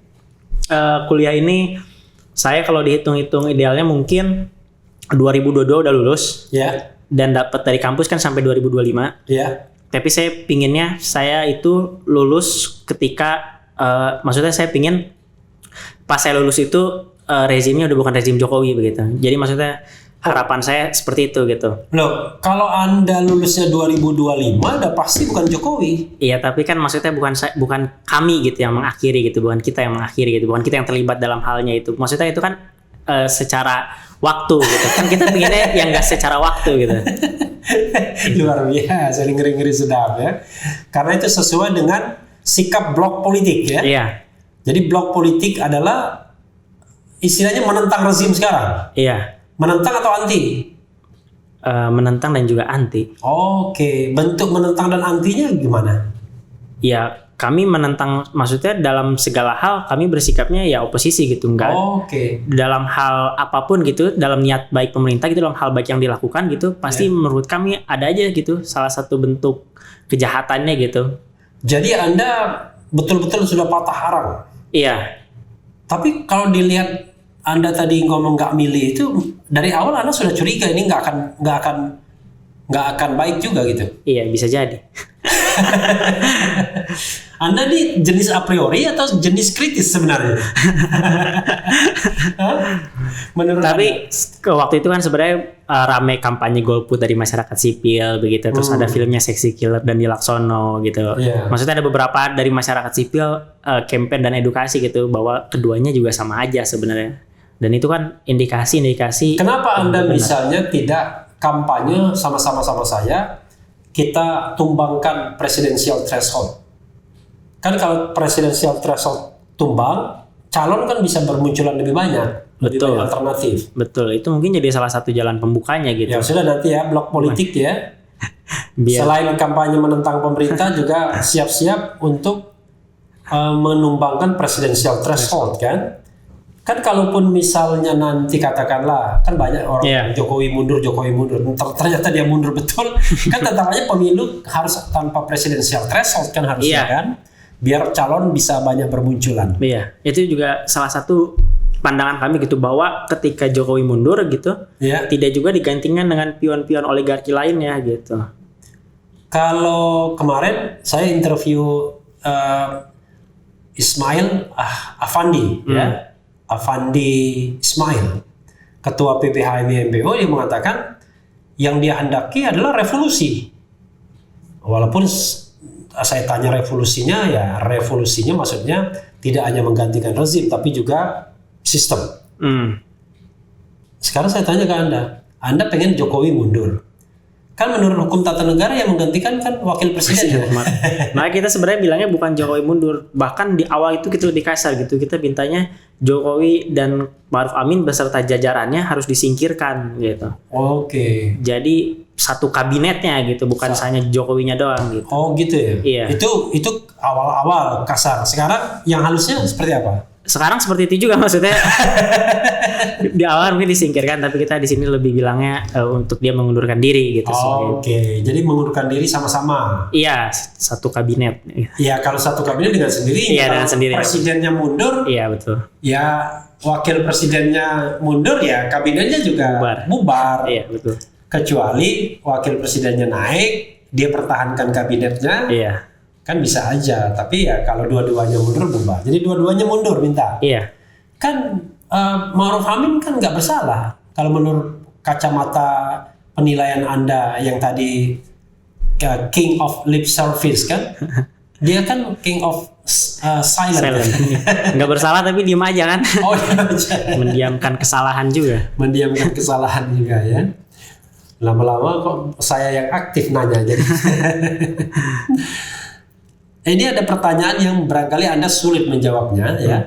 Kuliah ini saya kalau dihitung-hitung idealnya mungkin 2022 udah lulus. Ya. Dan dapat dari kampus kan sampai 2025. Ya. Tapi saya pinginnya saya itu lulus ketika maksudnya saya pingin pas saya lulus itu rezimnya udah bukan rezim Jokowi begitu. Jadi maksudnya harapan saya seperti itu gitu. Loh, kalau Anda lulusnya 2025 udah pasti bukan Jokowi. Iya, tapi kan maksudnya bukan kami gitu yang mengakhiri gitu, bukan kita yang mengakhiri gitu, bukan kita yang terlibat dalam halnya itu. Maksudnya itu kan secara waktu gitu. Kan kita pinginnya yang enggak secara waktu gitu. Luar biasa, ngeri-ngeri sedap ya. Karena itu sesuai dengan sikap blok politik ya. Iya. Jadi blok politik adalah istilahnya menentang rezim sekarang. Iya. Menentang atau anti? Menentang dan juga anti. Oke, bentuk menentang dan antinya gimana? Ya, kami menentang, maksudnya dalam segala hal kami bersikapnya ya oposisi gitu, enggak. Oke. Dalam hal apapun gitu, dalam niat baik pemerintah gitu, dalam hal baik yang dilakukan gitu, pasti menurut kami ada aja gitu salah satu bentuk kejahatannya gitu. Jadi Anda betul-betul sudah patah arang. Iya. Tapi kalau dilihat Anda tadi ngomong nggak milih itu dari awal Anda sudah curiga ini nggak akan baik juga gitu. Iya, bisa jadi. Anda nih jenis a priori atau jenis kritis sebenarnya? Menurut Tapi ke waktu itu kan sebenarnya rame kampanye golput dari masyarakat sipil begitu, terus ada filmnya Seksi Killer dan Dilaksono gitu. Yeah. Maksudnya ada beberapa dari masyarakat sipil campaign dan edukasi gitu bahwa keduanya juga sama aja sebenarnya. Dan itu kan indikasi-indikasi. Kenapa Anda misalnya tidak kampanye sama-sama saya, kita tumbangkan presidensial threshold? Kan kalau presidensial threshold tumbang, calon kan bisa bermunculan lebih banyak, lebih banyak alternatif. Betul, itu mungkin jadi salah satu jalan pembukanya gitu. Ya sudah nanti ya, blok politik ya. Selain kampanye menentang pemerintah juga siap-siap untuk menumbangkan presidensial threshold kan. Kan kalaupun misalnya nanti katakanlah kan banyak orang Jokowi mundur, ternyata dia mundur betul, kan tetapnya pemilu harus tanpa presidensial threshold kan harusnya kan, biar calon bisa banyak bermunculan. Iya, itu juga salah satu pandangan kami gitu bahwa ketika Jokowi mundur gitu, tidak juga digantikan dengan pion-pion oligarki lainnya gitu. Kalau kemarin saya interview Ismail Afandi ya. Afandi Ismail, Ketua PPHMI MPO, yang mengatakan yang dia hendaki adalah revolusi. Walaupun saya tanya revolusinya, ya revolusinya maksudnya tidak hanya menggantikan rezim, tapi juga sistem. Sekarang saya tanya ke Anda pengen Jokowi mundur. Kan menurut hukum tata negara yang menggantikan kan wakil presiden. Nah kita sebenarnya bilangnya bukan Jokowi mundur, bahkan di awal itu kita lebih kasar gitu, kita mintanya Jokowi dan Ma'ruf Amin beserta jajarannya harus disingkirkan gitu. Oke. Jadi satu kabinetnya gitu, bukan hanya Jokowinya doang gitu. Oh gitu ya. Iya. Itu awal-awal kasar. Sekarang yang halusnya seperti apa? Sekarang seperti itu juga maksudnya. Di awal mungkin disingkirkan, tapi kita di sini lebih bilangnya untuk dia mengundurkan diri gitu. Oke. Jadi mengundurkan diri sama-sama. Iya, satu kabinet. Iya, kalau satu kabinet dengan sendiri. Iya, dengan sendiri. Presidennya mundur. Iya, betul. Ya, wakil presidennya mundur ya kabinetnya juga bubar. Iya, betul. Kecuali wakil presidennya naik, dia pertahankan kabinetnya. Iya. Kan bisa aja, tapi ya kalau dua-duanya mundur bubar. Jadi dua-duanya mundur minta. Iya. Kan Ma'ruf Amin kan nggak bersalah. Kalau menurut kacamata penilaian Anda yang tadi king of lip service kan, dia kan king of silent. Nggak bersalah tapi diem aja kan. Oh iya. Mendiamkan kesalahan juga. Mendiamkan kesalahan juga ya. Lama-lama kok saya yang aktif nanya jadi. Ini ada pertanyaan yang barangkali Anda sulit menjawabnya ya.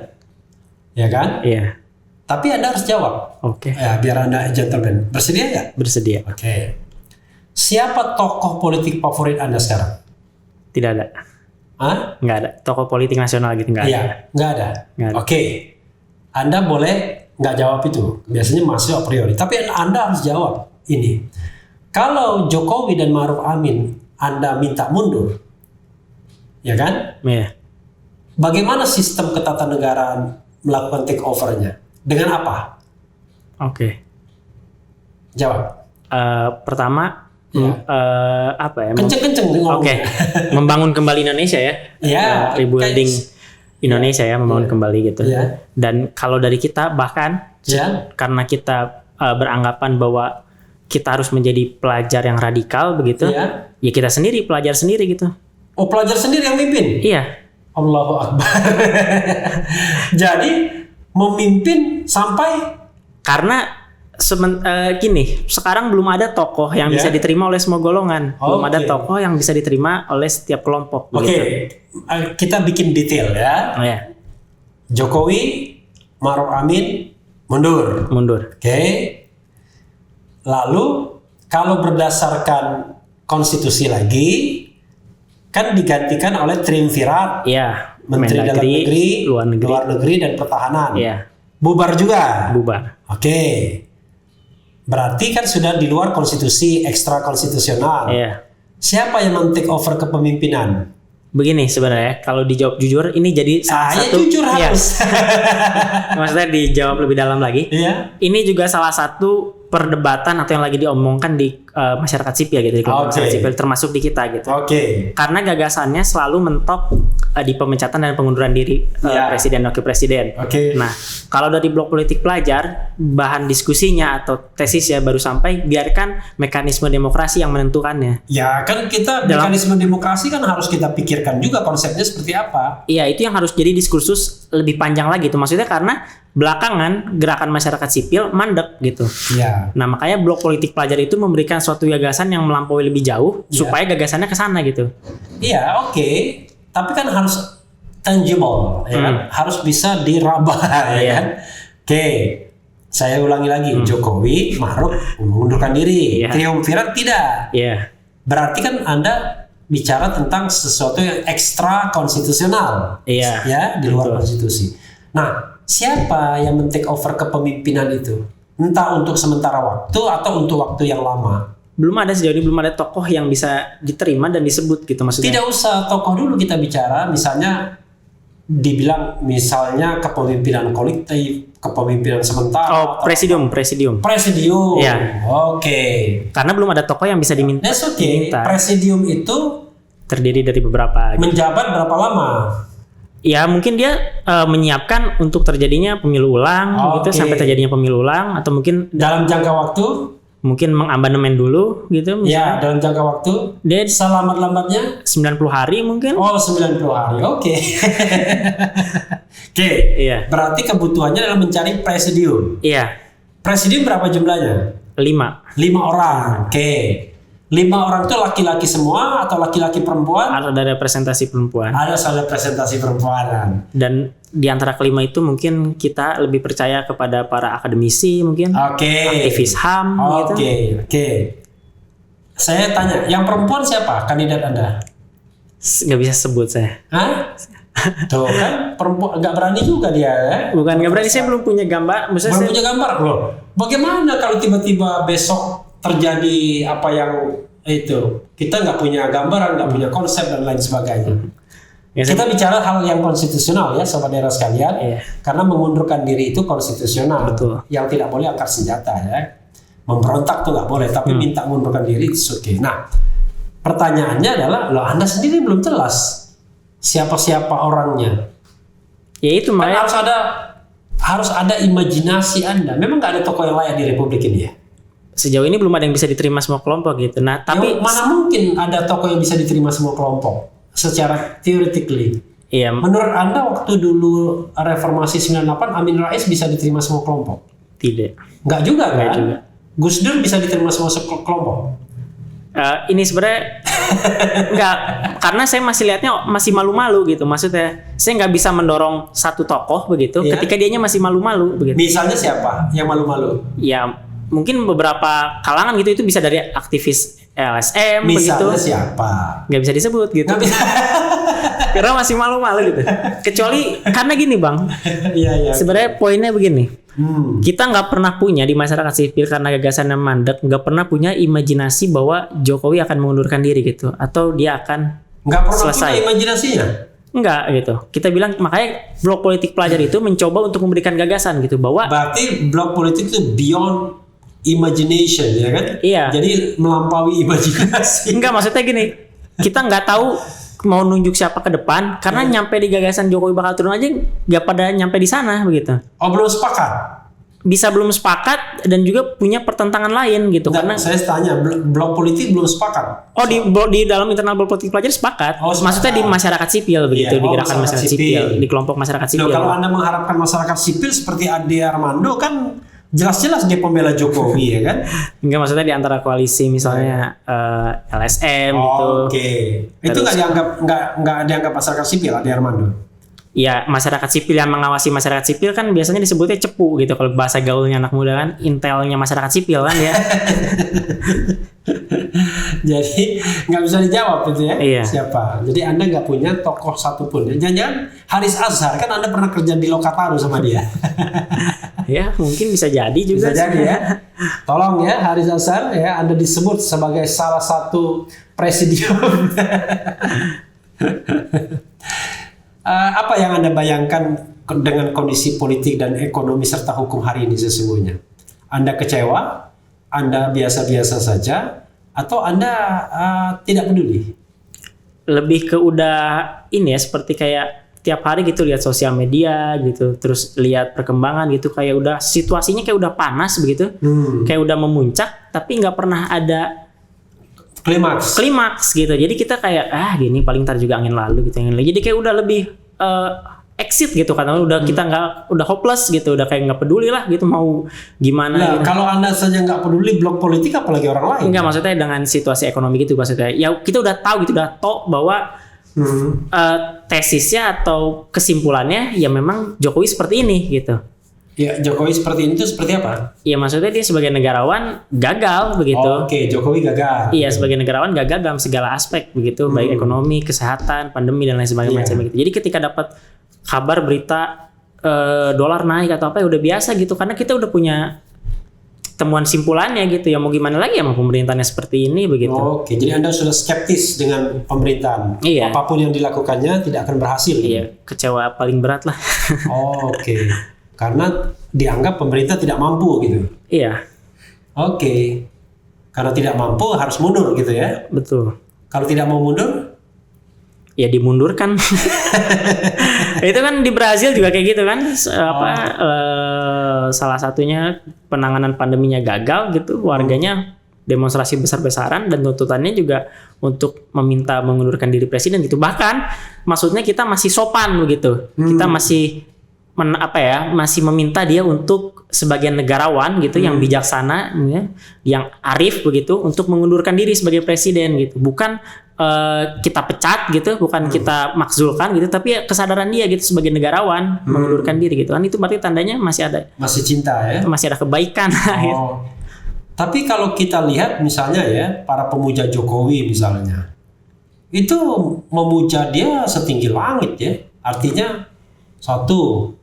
Ya kan? Iya. Tapi Anda harus jawab. Oke. Ya, biar Anda gentleman. Bersedia nggak? Bersedia. Oke. Siapa tokoh politik favorit Anda sekarang? Tidak ada. Hah? Nggak ada. Tokoh politik nasional gitu nggak ada. Iya, nggak ada. Nggak ada. Oke. Anda boleh nggak jawab itu. Biasanya masuk a priori. Tapi Anda harus jawab ini. Kalau Jokowi dan Ma'ruf Amin Anda minta mundur, ya kan? Iya. Bagaimana sistem ketatanegaraan melakukan take over-nya? Dengan apa? Oke. Jawab. Pertama, Ya. apa ya? Kenceng-kenceng ngomongnya. Oke. Membangun kembali Indonesia ya. Ya. Rebuilding Indonesia ya, membangun kembali gitu. Ya. Dan kalau dari kita bahkan Ya. karena kita beranggapan bahwa kita harus menjadi pelajar yang radikal begitu, Ya. ya kita sendiri pelajar sendiri gitu. Oh, pelajar sendiri yang mimpin? Iya. Allahu Akbar. Jadi memimpin sampai Karena gini, sekarang belum ada tokoh yang bisa diterima oleh semua golongan. Belum ada tokoh yang bisa diterima oleh setiap kelompok. Oke, kita bikin detail ya. Oh ya. Jokowi, Ma'ruf Amin mundur. Oke. Lalu kalau berdasarkan konstitusi lagi, kan digantikan oleh triumvirat. Iya. Menteri Dalam Negeri, Luar Negeri dan Pertahanan. Iya. Bubar juga. Bubar. Oke. Berarti kan sudah di luar konstitusi, ekstra konstitusional. Iya. Siapa yang men-take over kepemimpinan? Begini sebenarnya, kalau dijawab jujur, ini jadi salah satu. Jujur harus. Maksudnya dijawab lebih dalam lagi. Iya. Ini juga salah satu perdebatan atau yang lagi diomongkan di masyarakat sipil gitu, di kelompok masyarakat sipil, termasuk di kita gitu. Oke. Karena gagasannya selalu mentok di pemecatan dan pengunduran diri presiden dan wakil presiden. Oke. Nah, kalau dari blok politik pelajar, bahan diskusinya atau tesisnya baru sampai, biarkan mekanisme demokrasi yang menentukannya. Ya kan kita mekanisme demokrasi kan harus kita pikirkan juga konsepnya seperti apa. Iya, itu yang harus jadi diskursus lebih panjang lagi tuh. Maksudnya karena belakangan gerakan masyarakat sipil mandek gitu. Ya. Nah, makanya blok politik pelajar itu memberikan suatu gagasan yang melampaui lebih jauh supaya gagasannya ke sana gitu. Iya, oke. Tapi kan harus tangible, ya kan? Harus bisa diraba, ya kan? Oke. Saya ulangi lagi, Jokowi, Ma'ruf mengundurkan diri, triumvirat tidak. Iya. Berarti kan Anda bicara tentang sesuatu yang ekstra konstitusional, ya, di luar konstitusi. Nah, siapa yang men-take over kepemimpinan itu? Entah untuk sementara waktu atau untuk waktu yang lama. Belum ada sejauh ini, belum ada tokoh yang bisa diterima dan disebut gitu maksudnya. Tidak usah tokoh dulu kita bicara, misalnya dibilang misalnya kepemimpinan kolektif, kepemimpinan sementara. Oh, presidium. Ya. Oke. Karena belum ada tokoh yang bisa diminta. That's okay. Presidium itu terdiri dari beberapa. Menjabat berapa lama? Ya mungkin dia menyiapkan untuk terjadinya pemilu ulang gitu, sampai terjadinya pemilu ulang, atau mungkin dalam jangka waktu mungkin mengamandemen dulu gitu misalnya. Ya, dalam jangka waktu dia selambat-lambatnya 90 hari mungkin. Oh, 90 hari. Oke. Oke. Iya. Berarti kebutuhannya adalah mencari presidium. Iya. Presidium berapa jumlahnya? 5 orang. Oke. 5 orang itu laki-laki semua atau laki-laki perempuan? Ada representasi perempuan. Ada representasi perempuan. Dan di antara kelima itu mungkin kita lebih percaya kepada para akademisi mungkin. Aktivis HAM gitu. Oke. Saya tanya, yang perempuan siapa kandidat Anda? Nggak bisa sebut saya. Hah? Tuh kan perempuan nggak berani juga dia ya? Bukan nggak berani, saya belum punya gambar. Belum punya gambar loh. Bagaimana kalau tiba-tiba besok terjadi apa yang itu? Kita nggak punya gambaran, nggak punya konsep dan lain sebagainya. Ya, kita bicara hal yang konstitusional ya, sobat daerah sekalian. Iya. Karena mengundurkan diri itu konstitusional. Betul. Yang tidak boleh angkat senjata ya. Memberontak tuh nggak boleh, tapi minta mengundurkan diri itu oke. Nah, pertanyaannya adalah, loh Anda sendiri belum jelas siapa-siapa orangnya. Ya itu Kan makanya harus ada imajinasi Anda. Memang nggak ada tokoh yang layak di Republik ini ya? sejauh ini belum ada yang bisa diterima semua kelompok gitu. Nah, tapi mana mungkin ada tokoh yang bisa diterima semua kelompok secara theoretically? iya, Menurut Anda waktu dulu reformasi 98 Amin Rais bisa diterima semua kelompok? tidak. Nggak juga kan? Nggak juga. Gus Dur bisa diterima semua kelompok? Ini sebenarnya nggak, karena saya masih lihatnya masih malu-malu gitu. Maksudnya saya nggak bisa mendorong satu tokoh begitu ketika dianya masih malu-malu begitu. Misalnya siapa yang malu-malu? Ya mungkin beberapa kalangan gitu, itu bisa dari aktivis LSM begitu. Misalnya siapa? Nggak bisa disebut gitu. Nggak bisa. Karena masih malu-malu gitu. Kecuali karena gini Bang. Iya. Sebenarnya poinnya begini. Kita nggak pernah punya di masyarakat sipil karena gagasannya mandek, nggak pernah punya imajinasi bahwa Jokowi akan mengundurkan diri gitu, atau dia akan nggak pernah selesai. punya imajinasinya. Enggak gitu. Kita bilang makanya blok politik pelajar itu mencoba untuk memberikan gagasan gitu bahwa berarti blok politik itu beyond imagination ya kan? Iya. Jadi melampaui imajinasi. enggak, maksudnya gini. Kita nggak tahu mau nunjuk siapa ke depan karena nyampe di gagasan Jokowi bakal turun aja nggak pada nyampe di sana begitu. Oh, belum sepakat. Bisa belum sepakat dan juga punya pertentangan lain gitu. Nggak, karena saya tanya blok politik belum sepakat. Oh, di dalam internal blok politik pelajar sepakat. Oh, sepakat. Maksudnya di masyarakat sipil begitu, Iya, di gerakan masyarakat sipil, di kelompok masyarakat sipil. Loh, kalau Anda mengharapkan masyarakat sipil seperti Ade Armando kan jelas-jelas dia pembela Jokowi ya kan? Enggak, maksudnya di antara koalisi misalnya LSM gitu. Oke. Itu nggak dianggap masyarakat sipil Ade Armando. Ya, masyarakat sipil yang mengawasi masyarakat sipil kan biasanya disebutnya cepu gitu, kalau bahasa gaulnya anak muda kan, intelnya masyarakat sipil kan ya. Jadi nggak bisa dijawab itu ya. Iya. Siapa? Jadi Anda nggak punya tokoh satupun. Jangan-jangan Haris Azhar, kan Anda pernah kerja di Lokataru sama dia. Ya, mungkin bisa jadi juga. Bisa jadi ya. Tolong ya Haris Azhar ya, Anda disebut sebagai salah satu presidium. Apa yang Anda bayangkan dengan kondisi politik dan ekonomi serta hukum hari ini sesungguhnya? Anda kecewa? Anda biasa-biasa saja? Atau Anda tidak peduli? Lebih ke udah ini ya, seperti kayak tiap hari gitu lihat sosial media gitu, terus lihat perkembangan gitu, kayak udah situasinya kayak udah panas begitu, kayak udah memuncak, tapi nggak pernah ada klimaks gitu. Jadi kita kayak gini paling ntar juga angin lalu gitu, jadi kayak udah lebih exit gitu, karena udah kita udah hopeless gitu, udah kayak nggak peduli lah gitu mau gimana. Nah, gitu. Kalau Anda saja nggak peduli blok politik, apalagi orang lain? Enggak, maksudnya dengan situasi ekonomi gitu, maksudnya ya kita udah tahu gitu, udah tahu bahwa tesisnya atau kesimpulannya ya memang Jokowi seperti ini gitu. Ya, Jokowi seperti ini tuh seperti apa? Ya maksudnya dia sebagai negarawan gagal begitu. Oke, Jokowi gagal. Iya, sebagai negarawan gagal dalam segala aspek begitu, baik ekonomi, kesehatan, pandemi dan lain sebagainya macam gitu. Jadi ketika dapat kabar berita dolar naik atau apa ya udah biasa gitu, karena kita udah punya temuan simpulannya gitu. Ya mau gimana lagi ya, mau pemerintahannya seperti ini begitu. Oke, jadi Anda sudah skeptis dengan pemerintahan. Iya. Apapun yang dilakukannya tidak akan berhasil. Iya, kecewa paling berat lah. Oke. Karena dianggap pemerintah tidak mampu gitu. Iya. Oke. Karena tidak mampu harus mundur gitu ya. Betul. Kalau tidak mau mundur, ya dimundurkan. Itu kan di Brazil juga kayak gitu kan, salah satunya penanganan pandeminya gagal gitu, warganya demonstrasi besar-besaran dan tuntutannya juga untuk meminta mengundurkan diri presiden gitu. Bahkan maksudnya kita masih sopan begitu, kita masih masih meminta dia untuk sebagai negarawan gitu yang bijaksana ya, yang arif begitu untuk mengundurkan diri sebagai presiden gitu. Bukan kita pecat gitu, bukan kita makzulkan gitu, tapi ya kesadaran dia gitu sebagai negarawan mengundurkan diri gitu kan, itu berarti tandanya masih cinta ya, masih ada kebaikan. Gitu. Tapi kalau kita lihat misalnya ya para pemuja Jokowi misalnya itu memuja dia setinggi langit ya, artinya satu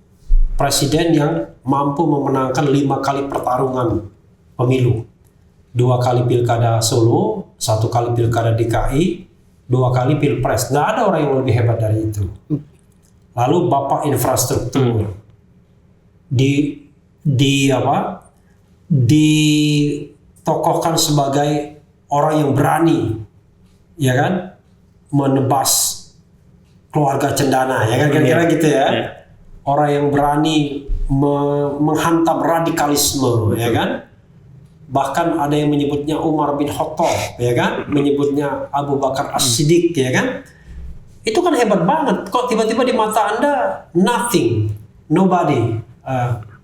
presiden yang mampu memenangkan 5 kali pertarungan pemilu, 2 kali pilkada Solo, 1 kali pilkada DKI, 2 kali pilpres. Nggak ada orang yang lebih hebat dari itu. Lalu bapak infrastruktur ditokohkan sebagai orang yang berani, ya kan, menebas keluarga cendana, ya kan, kira-kira gitu ya. Orang yang berani menghantam radikalisme, ya kan. Bahkan ada yang menyebutnya Umar bin Khattab, ya kan, menyebutnya Abu Bakar As-Siddiq, ya kan. Itu kan hebat banget. Kok tiba-tiba di mata Anda nothing, nobody.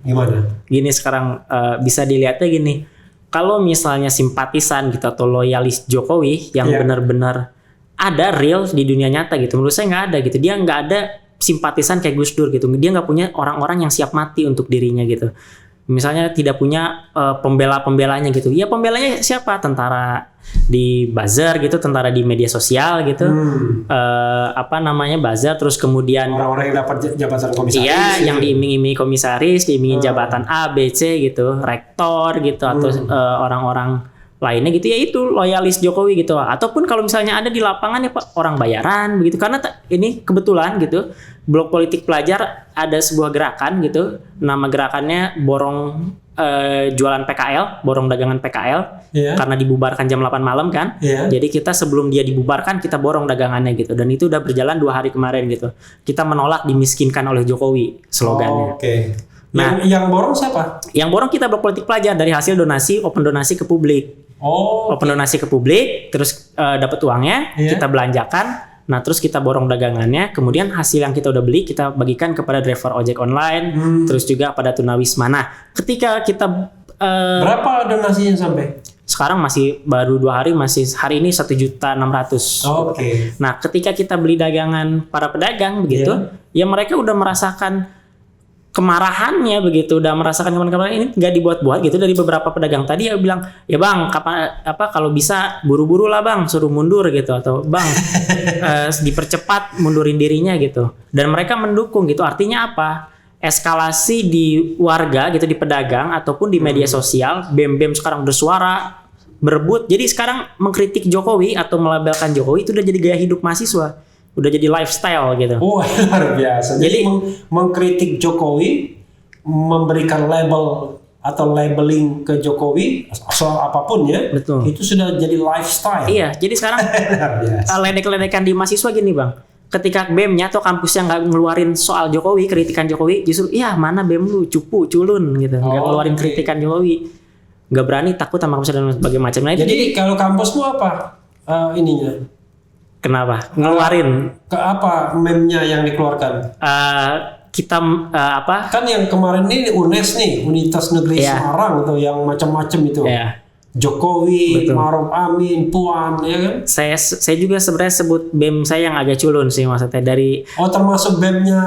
Gimana? Gini sekarang bisa dilihatnya gini. Kalau misalnya simpatisan gitu atau loyalis Jokowi yang benar-benar ada real di dunia nyata gitu, menurut saya nggak ada gitu. Dia nggak ada simpatisan kayak Gus Dur gitu. Dia nggak punya orang-orang yang siap mati untuk dirinya gitu. Misalnya tidak punya pembela-pembelanya gitu. Ya pembelanya siapa? Tentara di buzzer gitu, tentara di media sosial gitu. Buzzer, terus kemudian orang-orang yang dapat jabatan komisaris. Iya, yang diiming-imingi komisaris, diimingin jabatan A, B, C gitu, rektor gitu, atau orang-orang lainnya gitu, ya itu loyalis Jokowi gitu. Ataupun kalau misalnya ada di lapangan ya Pak, orang bayaran begitu, karena ini kebetulan gitu Blok Politik Pelajar ada sebuah gerakan gitu, nama gerakannya borong jualan PKL, borong dagangan PKL, karena dibubarkan jam 8 malam kan. Jadi kita sebelum dia dibubarkan kita borong dagangannya gitu, dan itu udah berjalan 2 hari kemarin gitu. Kita menolak dimiskinkan oleh Jokowi slogannya. Nah, yang borong siapa? Yang borong kita Blok Politik Pelajar dari hasil donasi, open donasi ke publik. Open donasi ke publik, terus dapat uangnya, kita belanjakan. Nah, terus kita borong dagangannya, kemudian hasil yang kita udah beli kita bagikan kepada driver ojek online, terus juga pada tunawisma. Nah, ketika kita berapa donasinya sampai? Sekarang masih baru 2 hari, masih hari ini 1.600.000. Nah, ketika kita beli dagangan para pedagang begitu, ya mereka udah merasakan kemarahannya begitu, udah merasakan kemarahan ini nggak dibuat-buat gitu dari beberapa pedagang tadi. Ya bilang, ya bang, kalau bisa buru-buru lah bang, suruh mundur gitu, atau bang dipercepat mundurin dirinya gitu, dan mereka mendukung gitu. Artinya apa? Eskalasi di warga gitu, di pedagang ataupun di media sosial, BEM sekarang bersuara, berebut. Jadi sekarang mengkritik Jokowi atau melabelkan Jokowi itu udah jadi gaya hidup mahasiswa. Udah jadi lifestyle gitu. Luar biasa. Jadi mengkritik Jokowi, memberikan label atau labeling ke Jokowi soal apapun ya. Betul. Itu sudah jadi lifestyle. Iya, jadi sekarang ledek-ledekan di mahasiswa gini bang. Ketika BEM-nya atau kampusnya nggak ngeluarin soal Jokowi, kritikan Jokowi, justru mana BEM lu cupu, culun gitu, nggak ngeluarin kritikan Jokowi, nggak berani, takut sama kampus dan sebagainya macam. Nah, jadi kalau kampusmu apa ininya? Kenapa? Ngeluarin ke apa meme-nya yang dikeluarkan? Kita Kan yang kemarin ini UNES nih, Universitas Negeri Semarang tuh yang macam-macam itu. Jokowi, Maruf Amin, Puan, ya kan? Saya juga sebenarnya sebut BEM saya yang agak culun sih maksudnya dari. Termasuk BEM-nya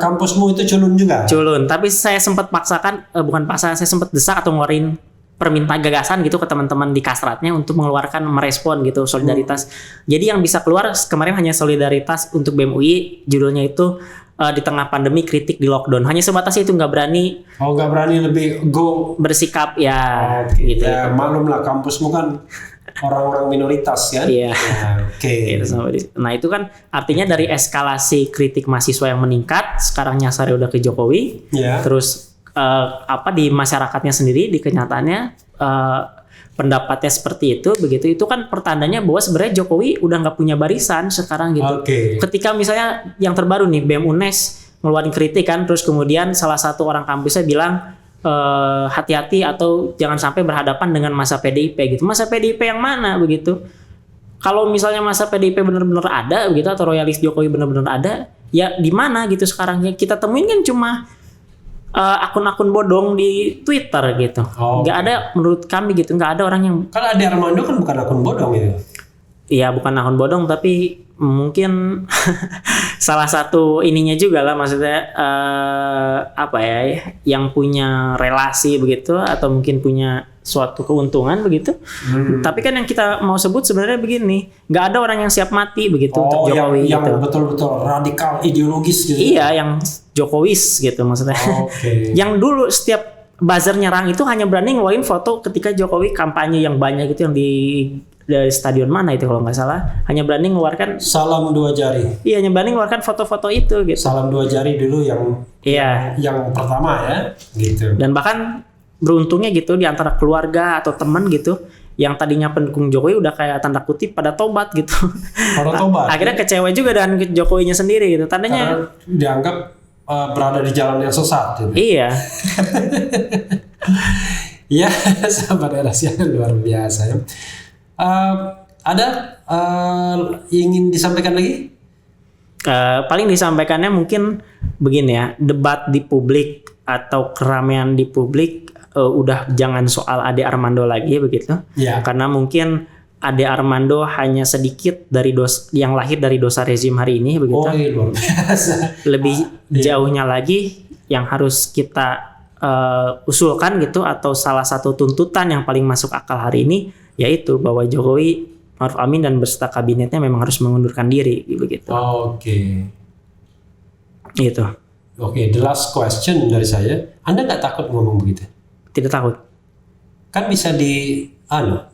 kampusmu itu culun juga? Culun, tapi saya sempat paksakan, bukan paksa, saya sempat desak atau ngeluarin permintaan gagasan gitu ke teman-teman di Kastratnya untuk mengeluarkan, merespon gitu, solidaritas. Jadi yang bisa keluar kemarin hanya solidaritas untuk BEM UI, judulnya itu di tengah pandemi kritik di lockdown. Hanya sebatas itu, nggak berani. Nggak berani lebih go bersikap ya. Gitu. Ya maklum lah, kampusmu kan orang-orang minoritas kan. Iya. Nah itu kan artinya dari eskalasi kritik mahasiswa yang meningkat, sekarang nyasarnya udah ke Jokowi. Terus di masyarakatnya sendiri, di kenyataannya pendapatnya seperti itu begitu, itu kan pertandanya bahwa sebenarnya Jokowi udah nggak punya barisan sekarang gitu. Ketika misalnya yang terbaru nih BEM UNES ngeluarin kritik kan, terus kemudian salah satu orang kampusnya bilang hati-hati atau jangan sampai berhadapan dengan masa PDIP gitu. Masa PDIP yang mana begitu? Kalau misalnya masa PDIP benar-benar ada begitu, atau royalis Jokowi benar-benar ada, ya di mana gitu sekarang yang kita temuin kan cuma akun-akun bodong di Twitter gitu. Nggak ada menurut kami gitu, nggak ada orang yang. Kan Ade Armando kan bukan akun bodong itu. Iya bukan akun bodong tapi mungkin salah satu ininya juga lah, maksudnya apa ya, yang punya relasi begitu atau mungkin punya suatu keuntungan begitu. Tapi kan yang kita mau sebut sebenarnya begini, nggak ada orang yang siap mati begitu untuk Jokowi yang gitu. Betul-betul radikal ideologis gitu. Iya, yang Jokowis gitu maksudnya. Yang dulu setiap buzzer nyerang itu hanya berani ngeluarin foto ketika Jokowi kampanye yang banyak gitu, yang dari stadion mana itu kalau nggak salah, hanya berani ngeluarkan salam 2 jari. Iya, hanya berani ngeluarkan foto-foto itu gitu. Salam 2 jari dulu yang pertama ya gitu. Dan bahkan beruntungnya gitu di antara keluarga atau teman gitu yang tadinya pendukung Jokowi udah kayak tanda kutip pada tobat gitu. Pada tobat. Akhirnya kecewa juga dengan Jokowinya sendiri gitu. Tandanya karena dianggap berada di jalan yang sesat gitu. Iya. Ya, sahabat Erasia luar biasa ya. Ada ingin disampaikan lagi? Paling disampaikannya mungkin begini ya, debat di publik atau keramaian di publik udah jangan soal Ade Armando lagi begitu. Ya. Karena mungkin Ade Armando hanya sedikit dari yang lahir dari dosa rezim hari ini begitu. Oh, iya, luar biasa. Lebih jauhnya lagi yang harus kita usulkan gitu, atau salah satu tuntutan yang paling masuk akal hari ini, yaitu bahwa Jokowi, Ma'ruf Amin dan beserta kabinetnya memang harus mengundurkan diri begitu. Oke. Gitu. Oke, the last question dari saya. Anda nggak takut ngomong begitu? Tidak takut. Kan bisa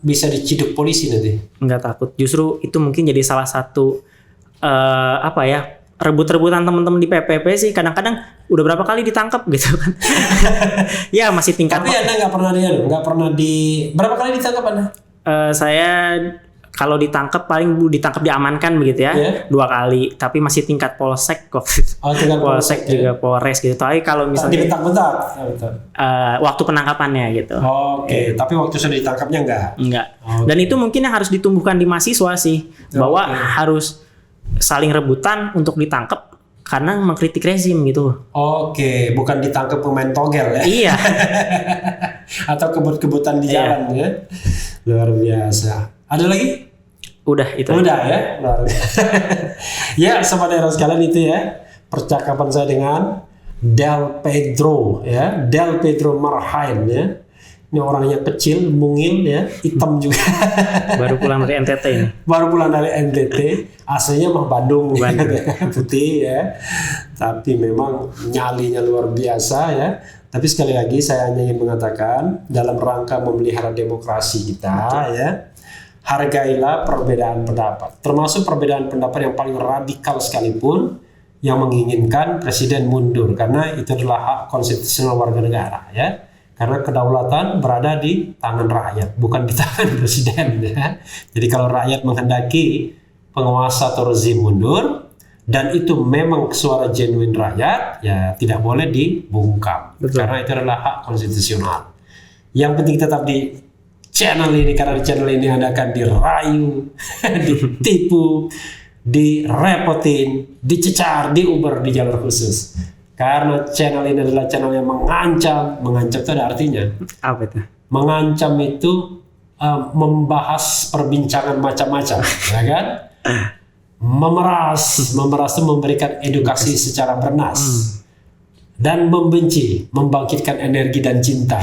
bisa diciduk polisi nanti. Nggak takut. Justru itu mungkin jadi salah satu rebut-rebutan teman-teman di PPP sih. Kadang-kadang udah berapa kali ditangkap gitu kan. Ya masih tingkat. Tapi Anda nggak pernah berapa kali ditangkap Anda? Saya kalau ditangkap paling ditangkap diamankan begitu ya, 2 kali. Tapi masih tingkat polsek kok. Oh, tingkat polsek juga Polres gitu. Tapi kalau misalnya dibentak-bentak. Waktu penangkapannya gitu. Oke. Tapi waktu sudah ditangkapnya enggak. Dan itu mungkin yang harus ditumbuhkan di mahasiswa sih, bahwa harus saling rebutan untuk ditangkap karena mengkritik rezim gitu. Oke, bukan ditangkap pemain togel ya. Iya. Atau kebut-kebutan di jalan ya. Luar biasa. Ada lagi? Udah itu. Udah ya. Luar biasa. Ya, sobat Eros sekalian, itu ya percakapan saya dengan Del Pedro ya. Del Pedro Marhain ya. Ini orangnya kecil, mungil ya, hitam juga. Baru pulang dari NTT ini. Baru pulang dari NTT, aslinya mah Bandung. Putih ya. Tapi memang nyalinya luar biasa ya. Tapi sekali lagi saya hanya ingin mengatakan, dalam rangka memelihara demokrasi kita ya, hargailah perbedaan pendapat. Termasuk perbedaan pendapat yang paling radikal sekalipun, yang menginginkan presiden mundur, karena itu adalah hak konstitusional warga negara ya. Karena kedaulatan berada di tangan rakyat, bukan di tangan presiden ya. Jadi kalau rakyat menghendaki penguasa atau rezim mundur, dan itu memang suara genuine rakyat, ya tidak boleh dibungkam. Betul. Karena itu adalah hak konstitusional. Yang penting tetap di channel ini, karena di channel ini Anda akan dirayu, ditipu, direpotin, dicecar, diuber di jalur khusus. Karena channel ini adalah channel yang mengancam itu ada artinya. Apa itu? Mengancam itu membahas perbincangan macam-macam, ya kan? Memeras itu memberikan edukasi secara bernas. Dan membenci, membangkitkan energi dan cinta.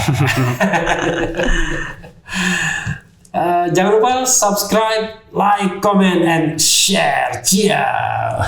Jangan lupa subscribe, like, comment, and share. Ciao.